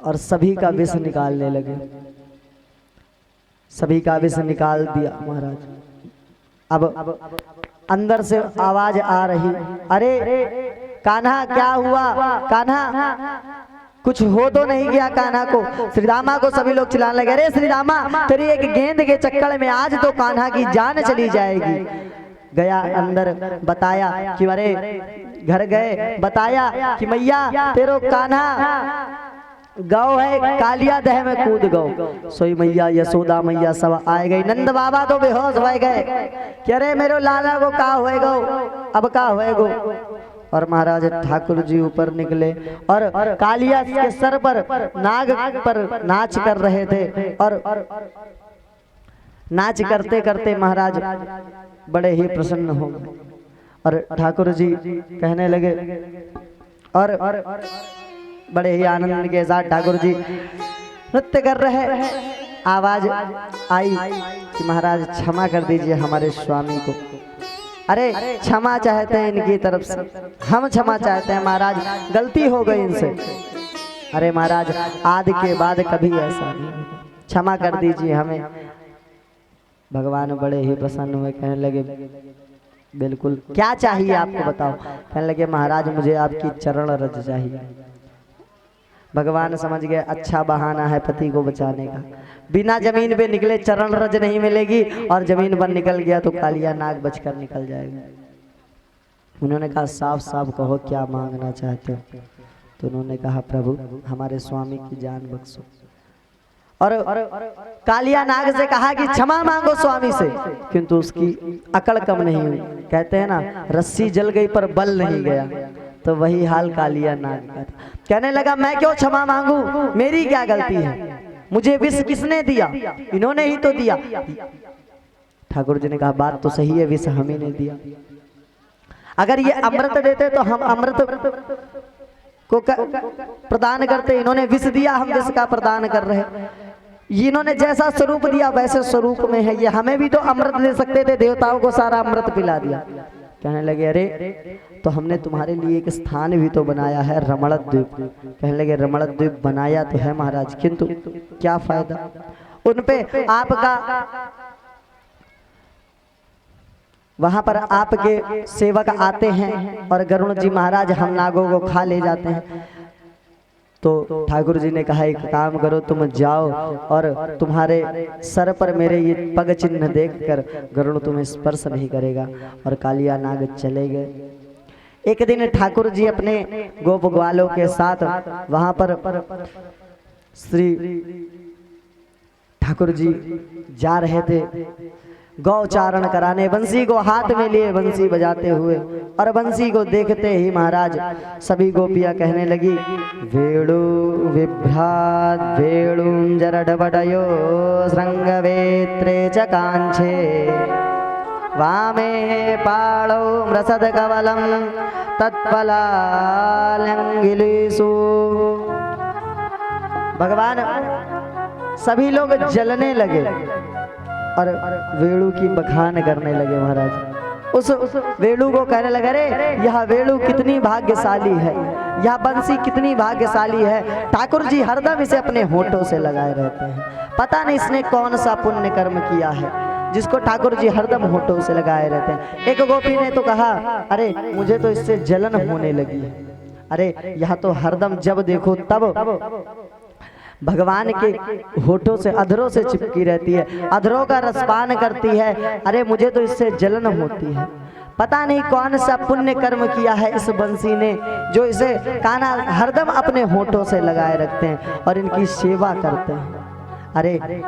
और सभी का विष निकालने लगे। सभी का विष निकाल दिया महाराज। अब अंदर से आवाज आ रही, अरे कान्हा क्या हुआ? कान्हा कुछ हो तो नहीं गया कान्हा को? श्रीदामा को सभी लोग चिल्लाने लगे, अरे श्रीदामा तेरी एक गेंद के चक्कर में आज तो कान्हा की जान चली जाएगी। गया अंदर, बताया कि अरे घर गए, बताया कि मैया तेरो कान्हा गौ है, कालिया दह में कूद गौ। सोई मैया यशोदा मैया सब आए गई। नंद बाबा तो बेहोश हो गए कि अरे मेरे लाला को का हुए गो, अब का हुए गो। और महाराज ठाकुर जी ऊपर निकले और कालिया के सर पर नाग पर नाच कर रहे थे। और नाच करते करते महाराज बड़े ही प्रसन्न हो गए और ठाकुर जी कहने लगे और बड़े ही आनंद के साथ ठाकुर जी नृत्य कर रहे हैं। आवाज आई कि महाराज क्षमा कर दीजिए हमारे स्वामी को। अरे क्षमा चाहते हैं इनकी तरफ से, हम क्षमा चाहते हैं महाराज, गलती हो गई इनसे। अरे महाराज आज के बाद कभी ऐसा नहीं, क्षमा कर दीजिए हमें। भगवान बड़े ही प्रसन्न हुए, कहने लगे बिल्कुल क्या चाहिए आपको बताओ? कहने लगे महाराज मुझे आपकी चरण रज चाहिए। भगवान समझ गए अच्छा बहाना है पति को बचाने का। बिना जमीन पे निकले चरण रज नहीं मिलेगी और जमीन पर निकल गया तो कालिया नाग बचकर निकल जाएगा। उन्होंने कहा साफ साफ कहो क्या मांगना चाहते हो? तो उन्होंने कहा प्रभु हमारे स्वामी की जान बख्शो। और कालिया नाग से कहा कि क्षमा मांगो स्वामी से, किंतु उसकी अकड़ कम नहीं हुई। कहते हैं ना रस्सी जल गई पर बल नहीं गया, तो वही हाल कालिया नाग का था। कहने लगा मैं क्यों क्षमा मांगू, मेरी क्या गलती है? मुझे विष किसने दिया? इन्होंने ही तो दिया। ठाकुर जी ने कहा बात तो सही है, विष हम ही ने दिया। अगर ये अमृत देते तो हम अमृत को प्रदान करते, इन्होंने विष दिया, हम विष का प्रदान कर रहे। इन्होंने जैसा स्वरूप दिया वैसे स्वरूप में है ये, हमें भी तो अमृत दे सकते थे, देवताओं को सारा अमृत पिला दिया। कहने लगे अरे तो हमने तुम्हारे लिए एक स्थान भी तो बनाया है रमण द्वीप। कहने लगे रमण द्वीप बनाया तो है महाराज, किंतु क्या फायदा? उनपे आपका वहां पर आपके सेवक आते हैं और गरुण जी महाराज हम नागों को खा ले जाते हैं। तो ठाकुर जी ने कहा एक काम करो तुम जाओ और तुम्हारे सर पर मेरे ये पग चिन्ह देखकर गरुड़ तुम्हें स्पर्श नहीं करेगा। और कालिया नाग चले गए। एक दिन ठाकुर जी अपने गोप ग्वालों के साथ वहां पर श्री ठाकुर जी जा रहे थे गौचारण कराने, बंसी को हाथ में लिए बंसी बजाते हुए, और बंसी को देखते ही महाराज सभी गोपियां कहने लगी, वेणु विभ्रात वेणुं जरडबडयो श्रृंगवेत्रे च कांछे वामे पाणौ मृसद कवलं तत्फलालंगिलीसु। भगवान सभी लोग जलने लगे और वेणु की बखान करने लगे। महाराज उस वेणु को कहने लगे, अरे यह वेणु कितनी भाग्यशाली है, यह बंसी कितनी भाग्यशाली है, ठाकुर जी हरदम इसे अपने होठों से लगाए रहते हैं। पता नहीं इसने कौन सा पुण्य कर्म किया है जिसको ठाकुर जी हरदम होठों से लगाए रहते हैं। एक गोपी ने तो कहा, अरे मुझे तो इससे जलन होने लगी है। अरे यह तो हरदम जब देखो तब भगवान के होठों से, अधरों से चिपकी रहती है, अधरों का रसपान करती है। अरे मुझे तो इससे जलन होती है। पता नहीं कौन सा पुण्य कर्म किया है इस बंसी ने, जो इसे कान्हा हरदम अपने होठों से लगाए रखते हैं और इनकी सेवा करते हैं। अरे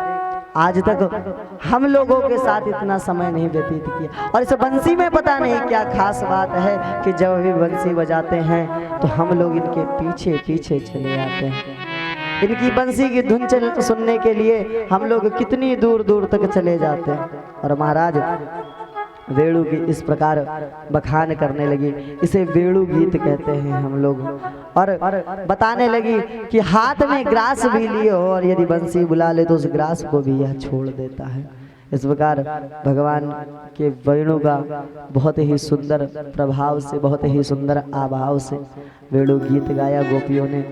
आज तक हम लोगों के साथ इतना समय नहीं व्यतीत किया, और इस बंसी में पता नहीं क्या खास बात है कि जब भी बंसी बजाते हैं तो हम लोग इनके पीछे पीछे चले आते हैं। इनकी बंसी की धुन सुनने के लिए हम लोग कितनी दूर दूर तक चले जाते हैं। और महाराज वेणु की इस प्रकार बखान करने लगी, इसे वेणु गीत कहते हैं हम लोग। और बताने लगी कि हाथ में ग्रास भी लिए हो और यदि बंसी बुला ले तो उस ग्रास को भी यह छोड़ देता है। इस प्रकार भगवान के वेणु का बहुत ही सुंदर प्रभाव से, बहुत ही सुंदर आभाव से वेणु गीत गाया गोपियों ने।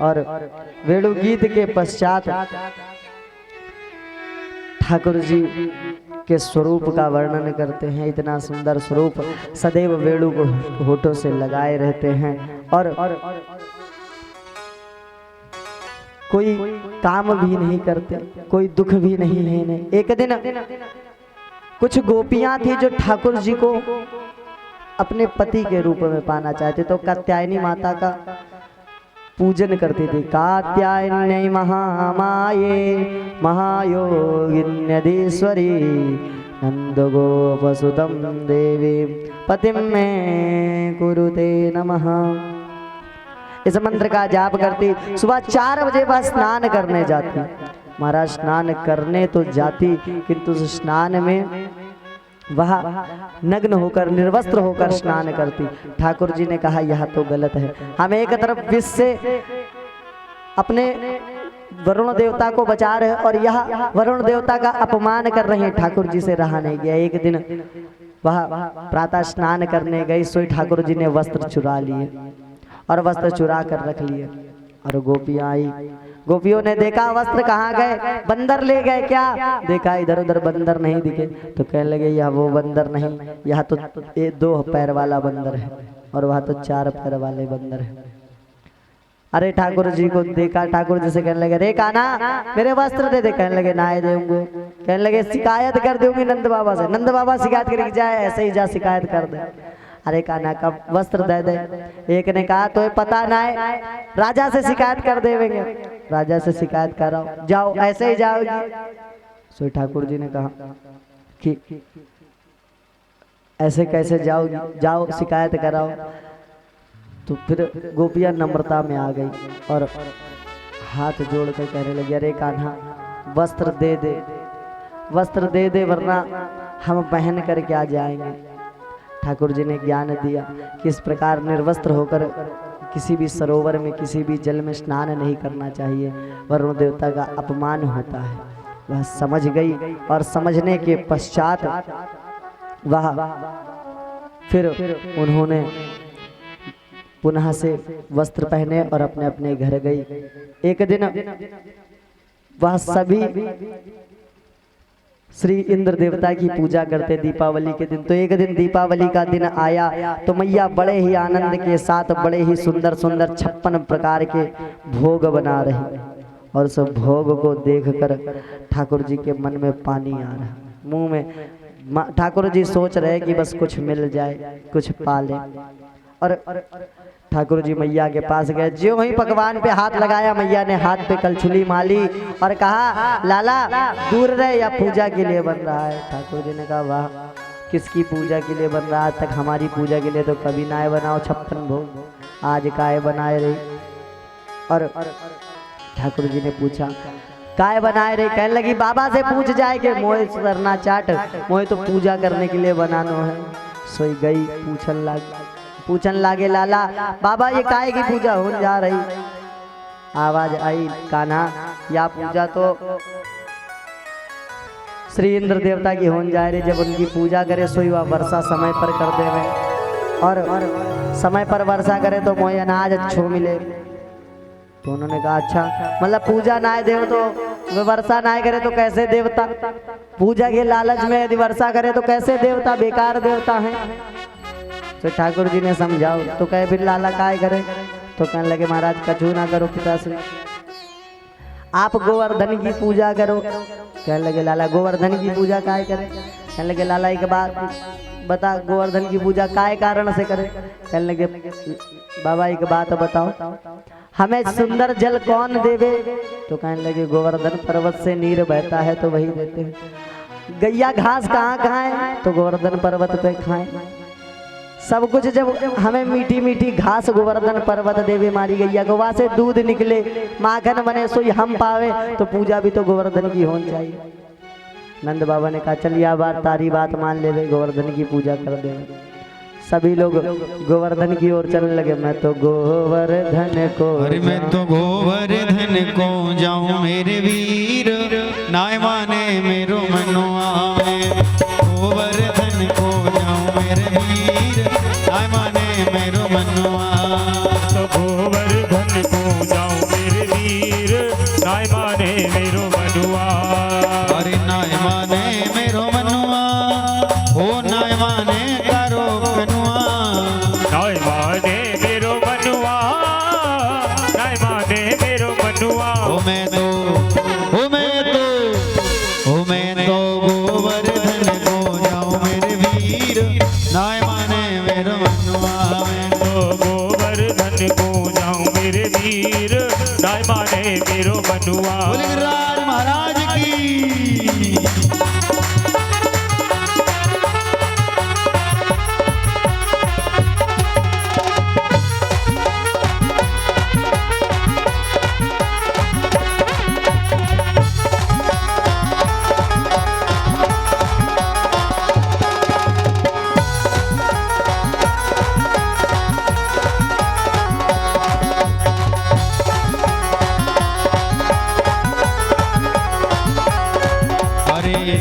और वेणु गीत के पश्चात ठाकुर जी के स्वरूप का वर्णन करते हैं। इतना सुंदर स्वरूप, सदैव वेणु को होठों से लगाए रहते हैं और कोई काम भी नहीं करते, कोई दुख भी नहीं है इन्हें। एक दिन कुछ गोपियां थी जो ठाकुर जी को अपने पति के रूप में पाना चाहते, तो कात्यायनी माता का पूजन करती थी। कात्यायनी महामाये महायोगिन्यधीश्वरी नंदगोपसुतं देवी पतिं मे कुरुते नमः। इस मंत्र का जाप करती, सुबह 4 बजे बाद स्नान करने जाती। महाराज स्नान करने तो जाती, किंतु उस स्नान में वह नग्न होकर, निर्वस्त्र होकर स्नान करती। ठाकुर जी ने कहा यह तो गलत है। हम एक तरफ विष से अपने वरुण देवता को बचा रहे और यह वरुण देवता का अपमान कर रहे हैं। ठाकुर जी से रहा नहीं गया। एक दिन वह प्रातः स्नान करने गई, सोई ठाकुर जी ने वस्त्र चुरा लिए और वस्त्र चुरा कर रख लिए। और गोपियां आई, गोपियों ने देखा वस्त्र कहाँ गए, बंदर ले गए क्या? देखा इधर उधर बंदर नहीं दिखे, तो कहने लगे यह वो बंदर नहीं, यह तो 2 पैर वाला बंदर है और वह तो 4 पैर वाले बंदर है। अरे ठाकुर जी को देखा, ठाकुर जी से कहने लगे रे कान्हा मेरे वस्त्र दे दे। कहने लगे ना दूंगे। कहने लगे शिकायत कर दूंगी नंद बाबा से। नंद बाबा शिकायत करके जाए, ऐसे ही जा शिकायत कर दे। अरे कान्हा का वस्त्र दे दे। एक ने कहा तो पता ना है, राजा से शिकायत कर देंगे। राजा से शिकायत कराओ, जाओ ऐसे ही जाओगी। सो ठाकुर जी ने कहा कि ऐसे कैसे जाओगी, जाओ शिकायत कराओ। तो फिर गोपियां नम्रता में आ गई और हाथ जोड़कर कहने लगी अरे कान्हा वस्त्र दे दे, वस्त्र दे दे, वरना हम पहन कर क्या जाएंगे। ठाकुर जी ने ज्ञान दिया कि इस प्रकार निर्वस्त्र होकर किसी भी सरोवर में, किसी भी जल में स्नान नहीं करना चाहिए, वरुण देवता का अपमान होता है। वह समझ गई और समझने के पश्चात वह फिर उन्होंने पुनः से वस्त्र पहने और अपने अपने घर गई। एक दिन वह सभी श्री इंद्र देवता की पूजा करते दीपावली के दिन। तो एक दिन दीपावली का दिन आया तो मैया बड़े ही आनंद के साथ बड़े ही सुंदर सुंदर 56 प्रकार के भोग बना रही, और उस भोग को देखकर ठाकुर जी के मन में पानी आ रहा, मुंह में। ठाकुर जी सोच रहे कि बस कुछ मिल जाए, कुछ पा ले। और ठाकुर जी मैया के पास गए, जो ही पकवान पे हाथ लगाया मैया ने हाथ पे कलछुली माली और कहा लाला दूर रहे या पूजा के लिए बन रहा है। ठाकुर जी ने कहा वाह, किसकी पूजा के लिए बन रहा है? आज तक हमारी पूजा के लिए तो कभी ना बनाओ 56 भोग, आज काय बनाए रही। और ठाकुर जी ने पूछा काय बनाए रही? कहने लगी बाबा से पूछ जाए कि मोहे सरना चाट, मोहे तो पूजा करने के लिए बनानो है। सोई गई पूछन लागे लाला बाबा ये काय की पूजा हो जा रही? आवाज आई कान्हा या पूजा तो श्री इंद्र देवता की होन जा रही, जब उनकी पूजा करे सोई वह वर्षा समय पर कर देवे और समय पर वर्षा करे तो मोहे अनाज अच्छो मिले। तो उन्होंने कहा अच्छा मतलब पूजा ना देव तो वर्षा ना करे तो कैसे देवता? पूजा के लालच में यदि वर्षा करे तो कैसे देवता? बेकार देवता है। तो ठाकुर जी ने समझाओ तो कहे फिर लाला काय करे? तो कहने लगे महाराज कछु ना करो पिताश्री, आप गोवर्धन की पूजा करो। कहने लगे लाला गोवर्धन की पूजा काय करे? कहने लगे लाला एक बात बता, गोवर्धन की पूजा काय कारण से करे? कहने लगे बाबा एक बात बताओ, हमें सुंदर जल कौन देवे? तो कहने लगे गोवर्धन पर्वत से नीर बहता है तो वही देते हैं। गैया घास कहाँ खाए? तो गोवर्धन पर्वत पे खाएं। सब कुछ जब हमें मीठी मीठी घास गोवर्धन पर्वत देवे मारी गैया को, वहां से दूध निकले माखन बने सोई हम पावे, तो पूजा भी तो गोवर्धन की होनी चाहिए। नंद बाबा ने कहा चलिए अब बार तारी बात मान ले, गोवर्धन की पूजा कर दे। सभी लोग गोवर्धन की ओर चलने लगे। मैं तो गोवर्धन को, अरे मैं तो गोवर्धन को जाऊं मेरे वीर, नाय माने मेरो मनवा। गोवर्धन को जाऊं मेरे वीर, नाय माने मेरो मनवा। तो गोवर्धन को जाऊं मेरे वीर, नाय माने मेरो मनुआ। अरे नाय माने मेरो मनवा, ओ नाय माने करो कनुआ। नाय माने मेरो मनुआ, नाय माने मेरो मनुआ। ओ मैं तो गोवर्धन को जाऊं मेरे वीर, नाय माने मेरो मनवा। मैं तो गोवर्धन को जाऊं मेरे वीर, नाय माने मेरो मनुआ। बोले गिरिराज महाराज की।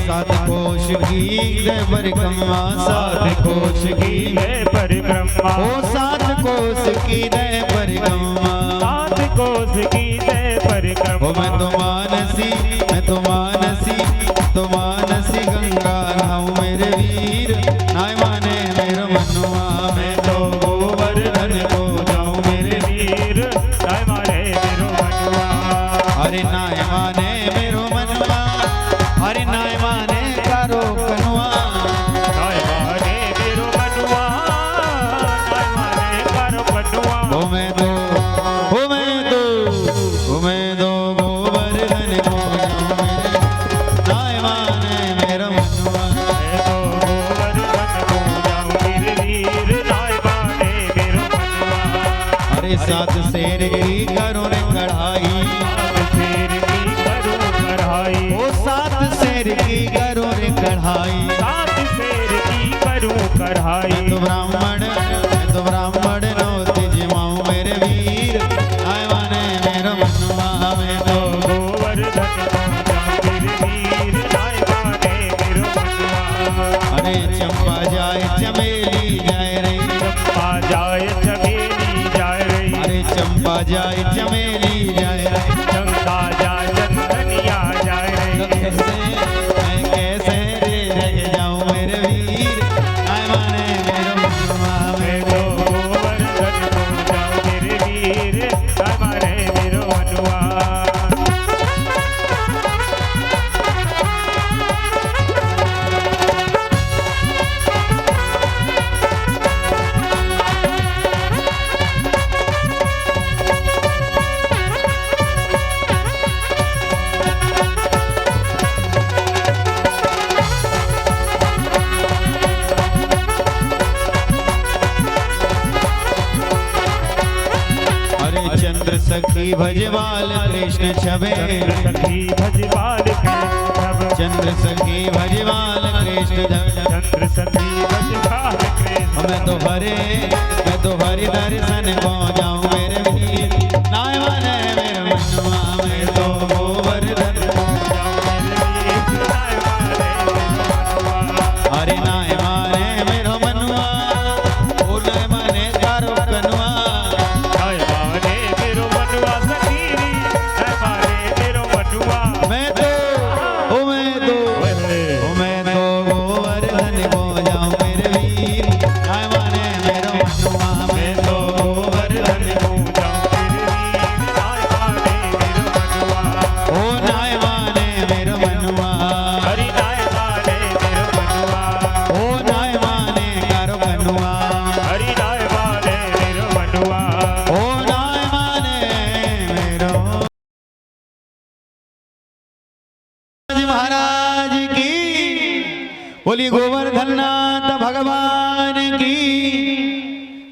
सात कोश की जय परिक्रमा, सात कोश की जय परिक्रमा। ओ सात कोश की जय परिक्रमा, सात कोश की जय परिक्रमा। ओ मैं तो मानसी गंगा नहाऊं मेरे वीर, नाय माने मेरो मनवा। मैं तो गोवर्धन को जाऊं मेरे वीर, नाय माने मेरो मनुआ। अरे नाय माने मेरो मनवा, अरे नाय माने करो कनुआ। नाय माने मेरो मनुआ, नाय माने करो कनुआ। ओ मैं तो गोवर्धन को जाऊं मेरे, नाय माने मेरो मनवा। मैं तो गोवर्धन को जाऊं मेरे वीर, नाय माने मेरो मनुआ। अरे सात शेर की करो रे कढ़ाई, सात शेर की करूं कढ़ाई। ओ सात शेर की करो रे कढ़ाई। सात शेर की करूं कढ़ाई। मैं तो ब्राह्मण नौती जिमाऊं मेरे वीर, नाय माने मेरो मनवा। मैं तो गोवर्धन को जाऊं मेरे वीर, नाय माने मेरो मनुआ। अरे चंपा जाए चमेली जाए रे, चंपा जाए चमेली जाए रे। अरे चंपा जाए चमेली जाए रे। चंपा जाए चंदनिया जाए रे। मैं कैसे रे रह जाऊं मेरे वीर, नाय माने मेरो मनवा। मैं तो गोवर्धन को जाऊं मेरे वीर, नाय माने मेरो मनुआ। सखी भजवाल कृष्ण छबे सखी भजवाल कृष्ण छब चंद्र सखी भजवाल कृष्ण छबे चंद्र सखी भजवाल कृष्ण मैं तो हरि दर्शन को जाऊं मेरे वीर नाय माने मेरे मनुआ मैं तो गोवर्धन को अरे नाय माने मेरो मनुआ ओ नाय माने तारो कनुआ मैं तो गोवर्धन को जाऊं मेरे वीर नाय माने मेरो मनुआ मैं तो गोवर्धन को ओ नाय माने मेरो मनुआ हरि नाय माने मेरो मनुआ ओ नाय माने तारो कनुआ हरि नाय माने मेरो मनुआ ओ नाय माने मेरो महाराज की बोली गोवर्धननाथ भगवान की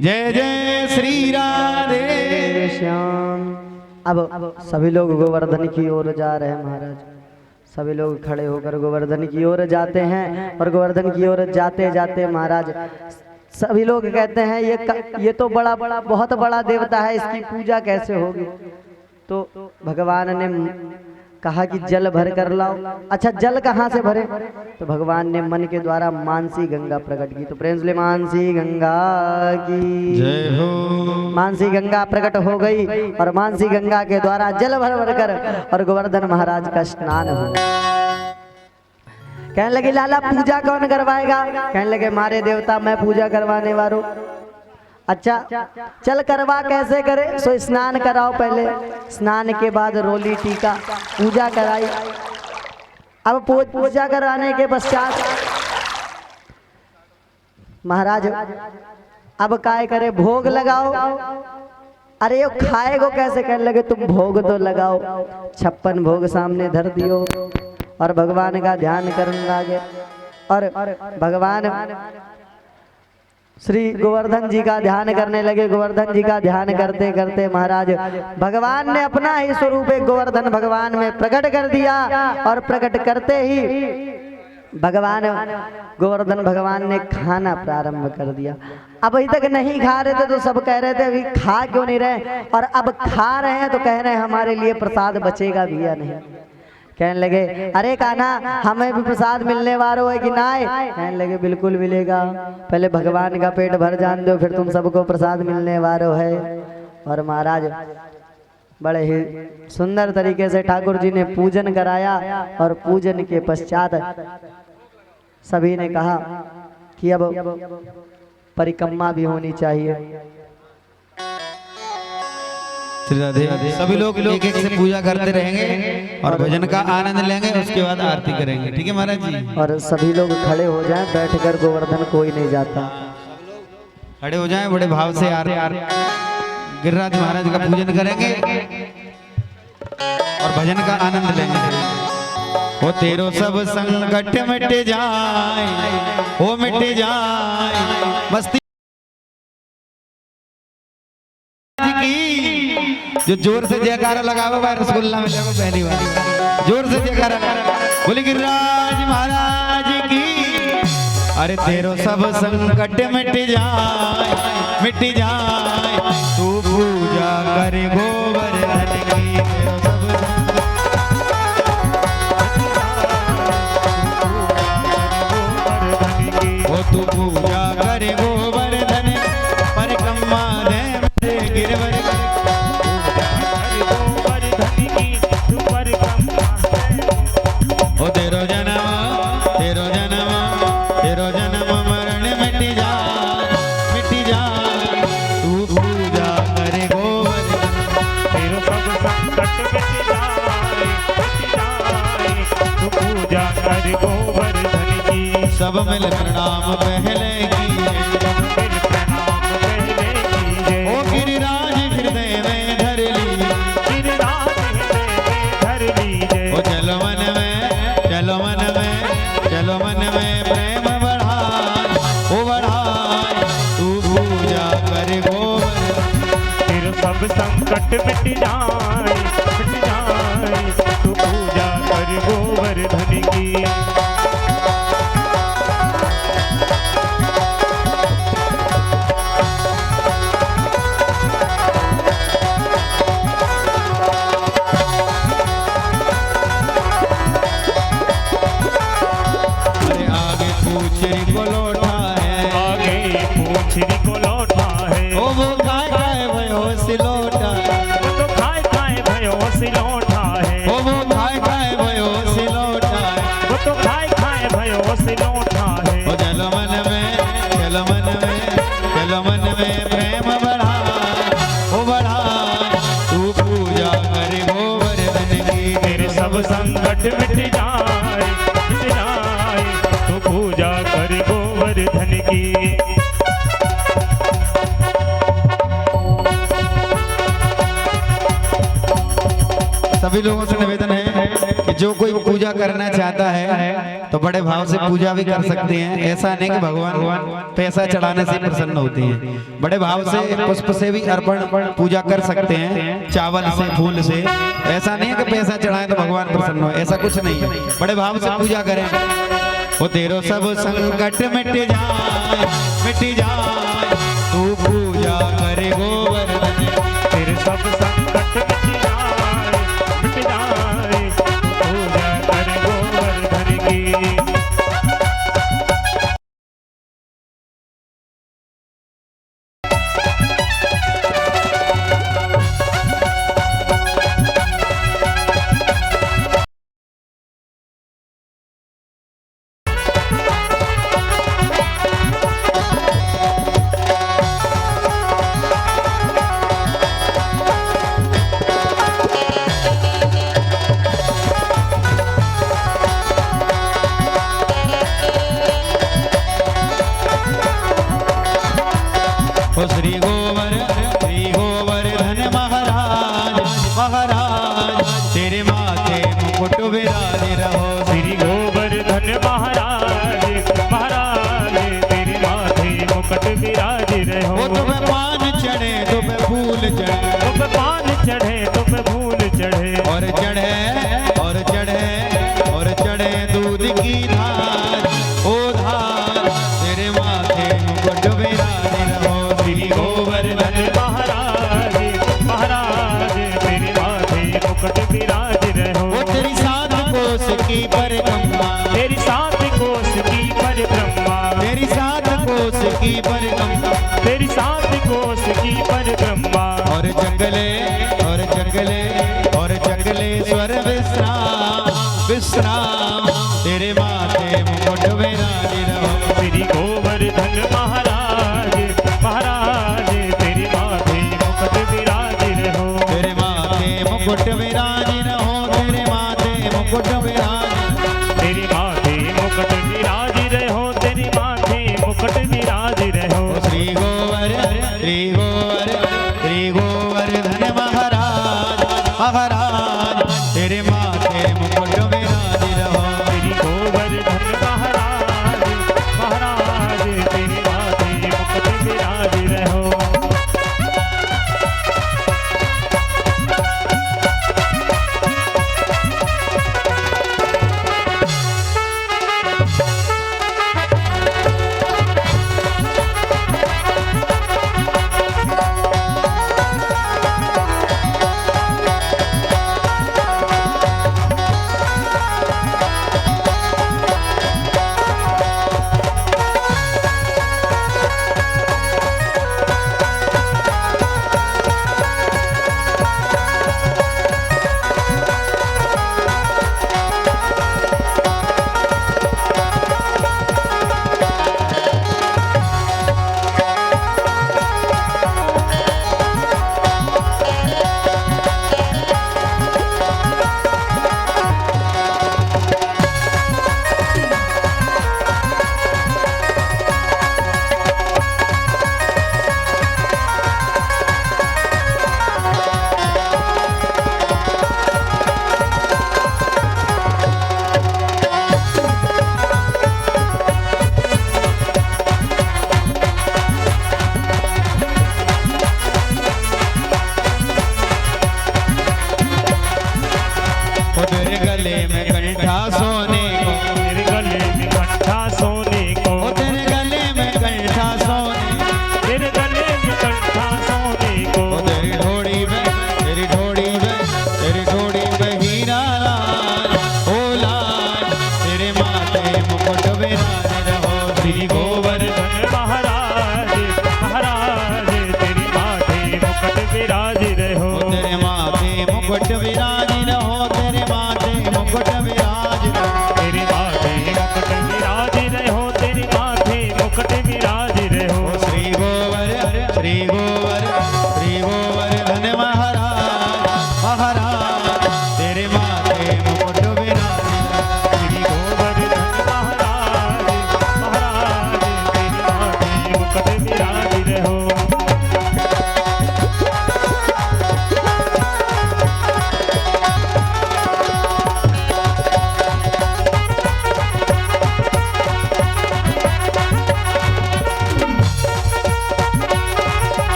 जय जय श्री राधे श्याम। अब सभी लोग गोवर्धन की ओर जा रहे हैं महाराज। सभी लोग खड़े होकर गोवर्धन की ओर जाते हैं और गोवर्धन की ओर जाते जाते महाराज सभी लोग कहते हैं ये तो बहुत बड़ा देवता है, इसकी पूजा कैसे होगी। तो भगवान ने कहा कि जल भर कर लाओ। अच्छा जल कहाँ से भरे? तो भगवान ने मन के द्वारा मानसी गंगा प्रकट की। तो प्रेम से मानसी गंगा की जय हो। मानसी गंगा प्रकट हो गई और मानसी गंगा के द्वारा जल भर भर कर और गोवर्धन महाराज का स्नान हो। कहने लगे लाला पूजा कौन करवाएगा? कहने लगे मारे देवता मैं पूजा करवाने वालों। अच्छा चल करवा कैसे करे? सो स्नान कराओ पहले, स्नान के बाद रोली टीका पूजा कराई। अब पूजा कराने के पश्चात महाराज अब काय करे? भोग लगाओ। अरे ये खाएगो कैसे? कहने लगे तुम भोग तो लगाओ। 56 भोग सामने धर दियो और भगवान का ध्यान करने लगे। और भगवान श्री गोवर्धन जी का ध्यान करने लगे। गोवर्धन जी का ध्यान करते करते महाराज भगवान ने अपना ही स्वरूप एक गोवर्धन भगवान में प्रकट कर दिया और प्रकट करते ही गोवर्धन भगवान ने खाना प्रारंभ कर दिया। अब अभी तक नहीं खा रहे थे तो सब कह रहे थे अभी खा क्यों नहीं रहे, और अब खा रहे हैं तो कह रहे हैं हमारे लिए प्रसाद बचेगा भी या नहीं। कहने लगे अरे कान्हा हमें भी प्रसाद मिलने वालों है कि ना? कहने लगे बिल्कुल मिलेगा, पहले भगवान का पेट भर जान दो फिर तुम सबको प्रसाद मिलने वालों है। और महाराज बड़े ही सुंदर तरीके से ठाकुर जी ने पूजन कराया और पूजन के पश्चात सभी ने कहा कि अब परिक्रमा भी होनी चाहिए। सभी लोग एक एक से पूजा करते रहेंगे और भजन का आनंद लेंगे, उसके बाद आरती करेंगे। ठीक है महाराज जी? और सभी लोग खड़े हो जाएं, बैठकर गोवर्धन कोई नहीं जाता। खड़े हो जाएं, बड़े भाव से गिरिराज महाराज का पूजन करेंगे और भजन का आनंद लेंगे। वो तेरो सब संकट मिट जाए, वो मिट जाए मस्ती जो जोर से जयकारा लगाओ भाई रसगुल्ला मिलेगा पहली बार। जोर से जयकारा बोले गिरिराज महाराज की। अरे तेरो सब संकट मिट जाए तू पूजा कर गोवर्धन की। वो तू पूजा कर गोवर्धन परिक्रमा दे मेरे गिरवर। ओ तेरो जन्म मरण मिट जाए तू पूजा करे गोवर्धन। तेरो सब संकट मिट जाए तू पूजा कर गोवर्धन की। सब मिल प्रणाम पहले कीजिए, मिल प्रणाम पहले कीजिए। ओ गिरिराज हृदय में धर लीजिए, गिरिराज हृदय में धर लीजिए। ओ चलो मन में प्रेम बढ़ाए, ओ बढ़ाए तू पूजा कर गोवर्धन। तेरो सब संकट मिट जाए तू पूजा कर गोवर्धन की। पूछरी को लौटा है, आगे पूछरी को लौटा है, ओ वो खाए खाए भयो सिलौटा, वो तो खाए खाए भयो सिलौटा है, ओ वो खाए खाए भयो सिलौटा, वो तो खाए खाए भयो सिलौटा है। ओ चलो मन में, चलो मन में, चलो मन में प्रेम बढ़ा, ओ बढ़ा, तू पूजा कर गोवर्धन की। तेरे सब संकट मिट जाए तू पूजा कर गोवर्धन की। सभी लोगों से निवेदन है कि जो कोई पूजा करना चाहता है तो बड़े भाव से पूजा भी कर सकते हैं। ऐसा नहीं कि भगवान पैसा चढ़ाने से प्रसन्न होते हैं, बड़े भाव से पुष्प से भी अर्पण पूजा कर सकते हैं, चावल से, फूल से। ऐसा नहीं है कि पैसा चढ़ाएं तो भगवान प्रसन्न हो, ऐसा कुछ नहीं है। बड़े भाव से पूजा करें। वो तेरो सब संकट मिट जाए तू पूजा करे गोवर्धन। तेरे सब संकट मिट जाए तू पूजा कर गोवर्धन की। श्री गोवर्धन महाराज महाराज तेरे माथे मुकुट विराज रहो। श्री गोवर्धन महाराज महाराज तेरे माथे मुकुट विराज रहो। वो तुम्हें पान चढ़े तुम्हें फूल चढ़े, तुम पान चढ़े तुम फूल चढ़े, और चढ़े और चढ़े और चढ़े दूध की धार, ओ धार तेरे माथे मुकुट विराज रहो। श्री गोवर्धन महाराज महाराज तेरे माथे मुकुट विराज रहो। वो तेरी सात कोस की परिक्रमा, तेरी सात कोस की परिक्रमा, तेरी सात कोस की परिक्रमा, तेरी सात कोस की परिक्रमा, और जंगले और जंगले और जंगले स्वर विश्राम विश्राम तेरे माथे मुकुट विराज रहो। श्री गोवर्धन महाराज महाराज तेरे माथे मुकुट विराज रहो। तेरे माथे मुकुट विराज रहो, तेरे माथे मुकुट विराज, तेरी माथे मुकुट विराज रहो, तेरी माथे मुकुट विराज रहो। श्री गोवर्धन महाराज महाराज तेरे माथे मुकुट विराज रहो। श्री गोवर्धन महाराज महाराज तेरे माथे मुकुट विराज रहो।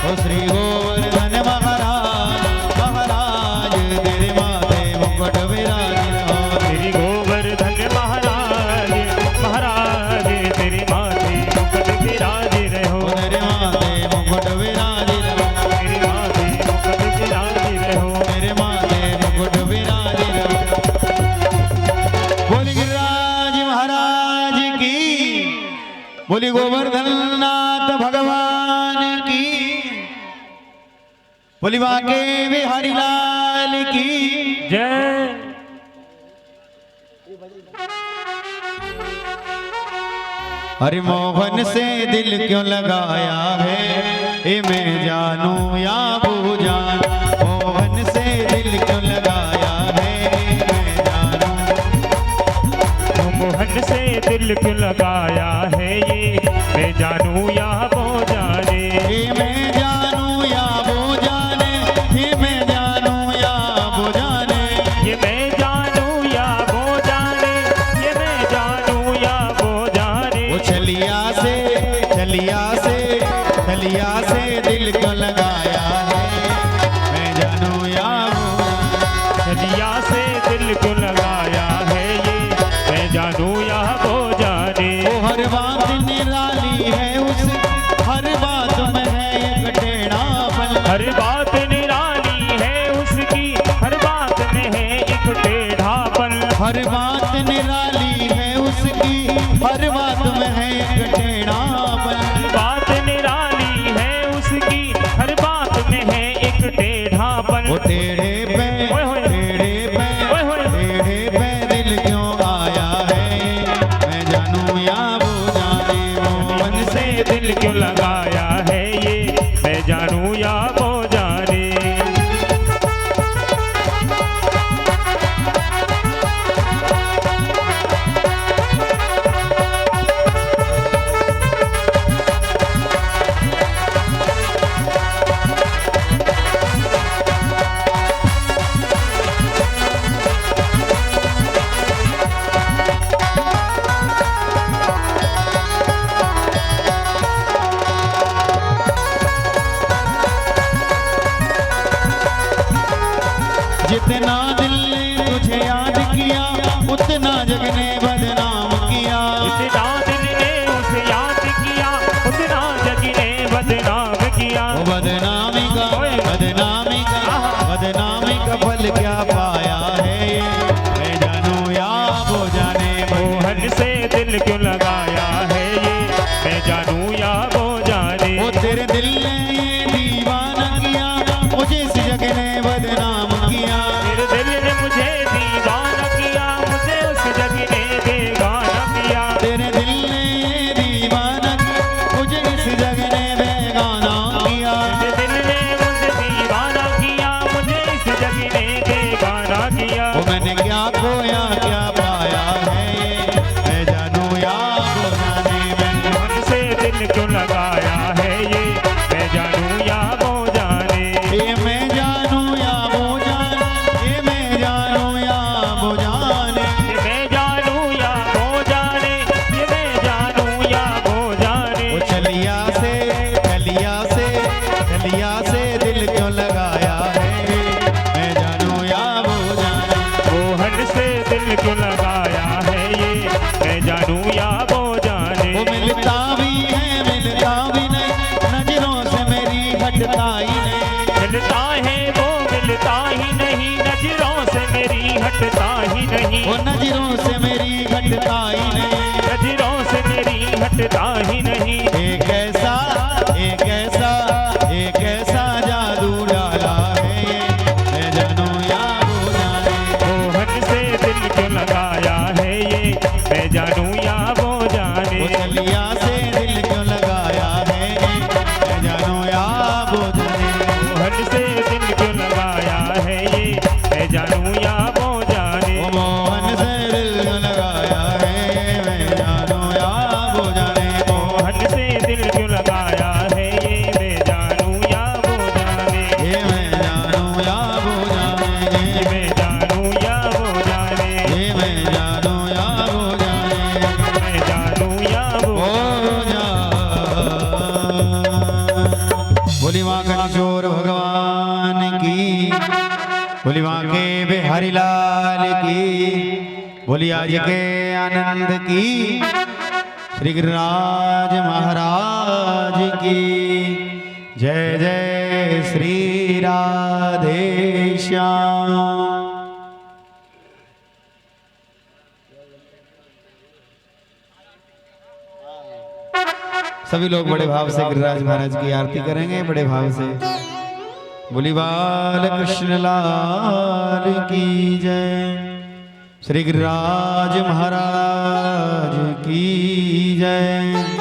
ओ श्री गोवर्धन महाराज महाराज तेरे माथे मुकुट विराजित हो श्री गोवर्धन महाराज महाराज तेरे माथे मुकुट विराजित हो तेरे माथे मुकुट विराजित हो तेरे माथे मुकुट विराजित हो तेरे माथे मुकुट विराजित हो बोली गिरिराज महाराज की बोली गोवर्धन नाथ भगवान की बोली बाके बिहारी लाल की जय। हरि मोहन से दिल क्यों लगाया है ये मैं जानू या बूझान मोहन से दिल क्यों लगाया है मैं जानू मोहन से दिल क्यों लगाया है ये मैं जानू या वो जाने ये मैं जानू या वो जाने ये मैं जानू या वो जाने ये मैं जानू या वो जाने ये मैं जानू या वो जाने वो छलिया से दिल क्यों लगाया है मैं जानू या वो छलिया से दिल क्यों लगाया है ये मैं जानू या वो जाने वो हर बात निराली है उस हर बात में है एक टेढ़ापन हर बात निराली है उसकी हर बात में है एक टेढ़ापन हर बात निराली है उसकी हर बात में है एक टेढ़ापन बात निराली है उसकी हर बात में है एक टेढ़ापन वो टेढ़े पे दिल क्यों आया है मैं जानू या वो जाने मोहन से दिल क्यों लगाया है ये मैं जानू या वो जाने जितना दिल ने तुझे याद किया उतना जग ने बदनाम किया जितना दिल ने उसे याद किया उतना जग ने बदनाम किया वो बदनामी का फल क्या पाया है ये मैं जानू या वो जाने मोहन से दिल क्यों लगाया है ये मैं जानू या वो जाने वो तेरे दिल ने ये दीवाना किया मुझे इस जग ने बदनाम किया तेरे दिल ने मुझे दीवाना किया मुझे उस जग ने बेगाना किया तेरे दिल ने ये दीवाना किया मुझे इस जग ने बेगाना किया तेरे दिल ने मुझे दीवाना किया मुझे इस जग ने बेगाना किया वो मैंने क्या खोया क्या पाया है ये मैं जानू या वो जाने मैंने मोहन से दिल क्यों लगाया है ये मैं जानू या वो जाने ये मैं जानू या वो जाने ये मैं जानू या वो जाने ये मैं जानू या वो जाने ये मैं जानू या वो जाने वो छलिया से दिल क्यों लगाया है मैं जानू या वो जाने मोहन से दिल क्यों लगाया है ये मैं जानू या वो जाने वो मिलता भी नहीं नजरों से मेरी हटता ही नहीं मिलता है वो मिलता ही नहीं नजरों से मेरी हटता ही नहीं वो नजरों से मेरी हटता ही नहीं नजरों से मेरी हटता ही नहीं एक ऐसा जादू डाला है ये मैं जानू या वो जाने मोहन से दिल क्यों लगाया है ये मैं जानू या वो जाने वो छलिया से दिल क्यों लगाया है ये मैं जानू या वो जाने मोहन से दिल क्यों लगाया है ये मैं जानू या वो जाने वो मोहन से दिल क्यों लगाया है मैं जानू या वो जाने मोहन से दिल क्यों लगाया है बोली माँ कंचोर भगवान की, बोली माँ के बिहारी लाल की, बोली आज के आनंद की, श्री गिरिराज महाराज की जय जय श्री राधे श्याम। सभी लोग बड़े भाव से गिरिराज महाराज की आरती करेंगे, बड़े भाव से। बोली बाल कृष्ण लाल की जय, श्री गिरिराज महाराज की जय।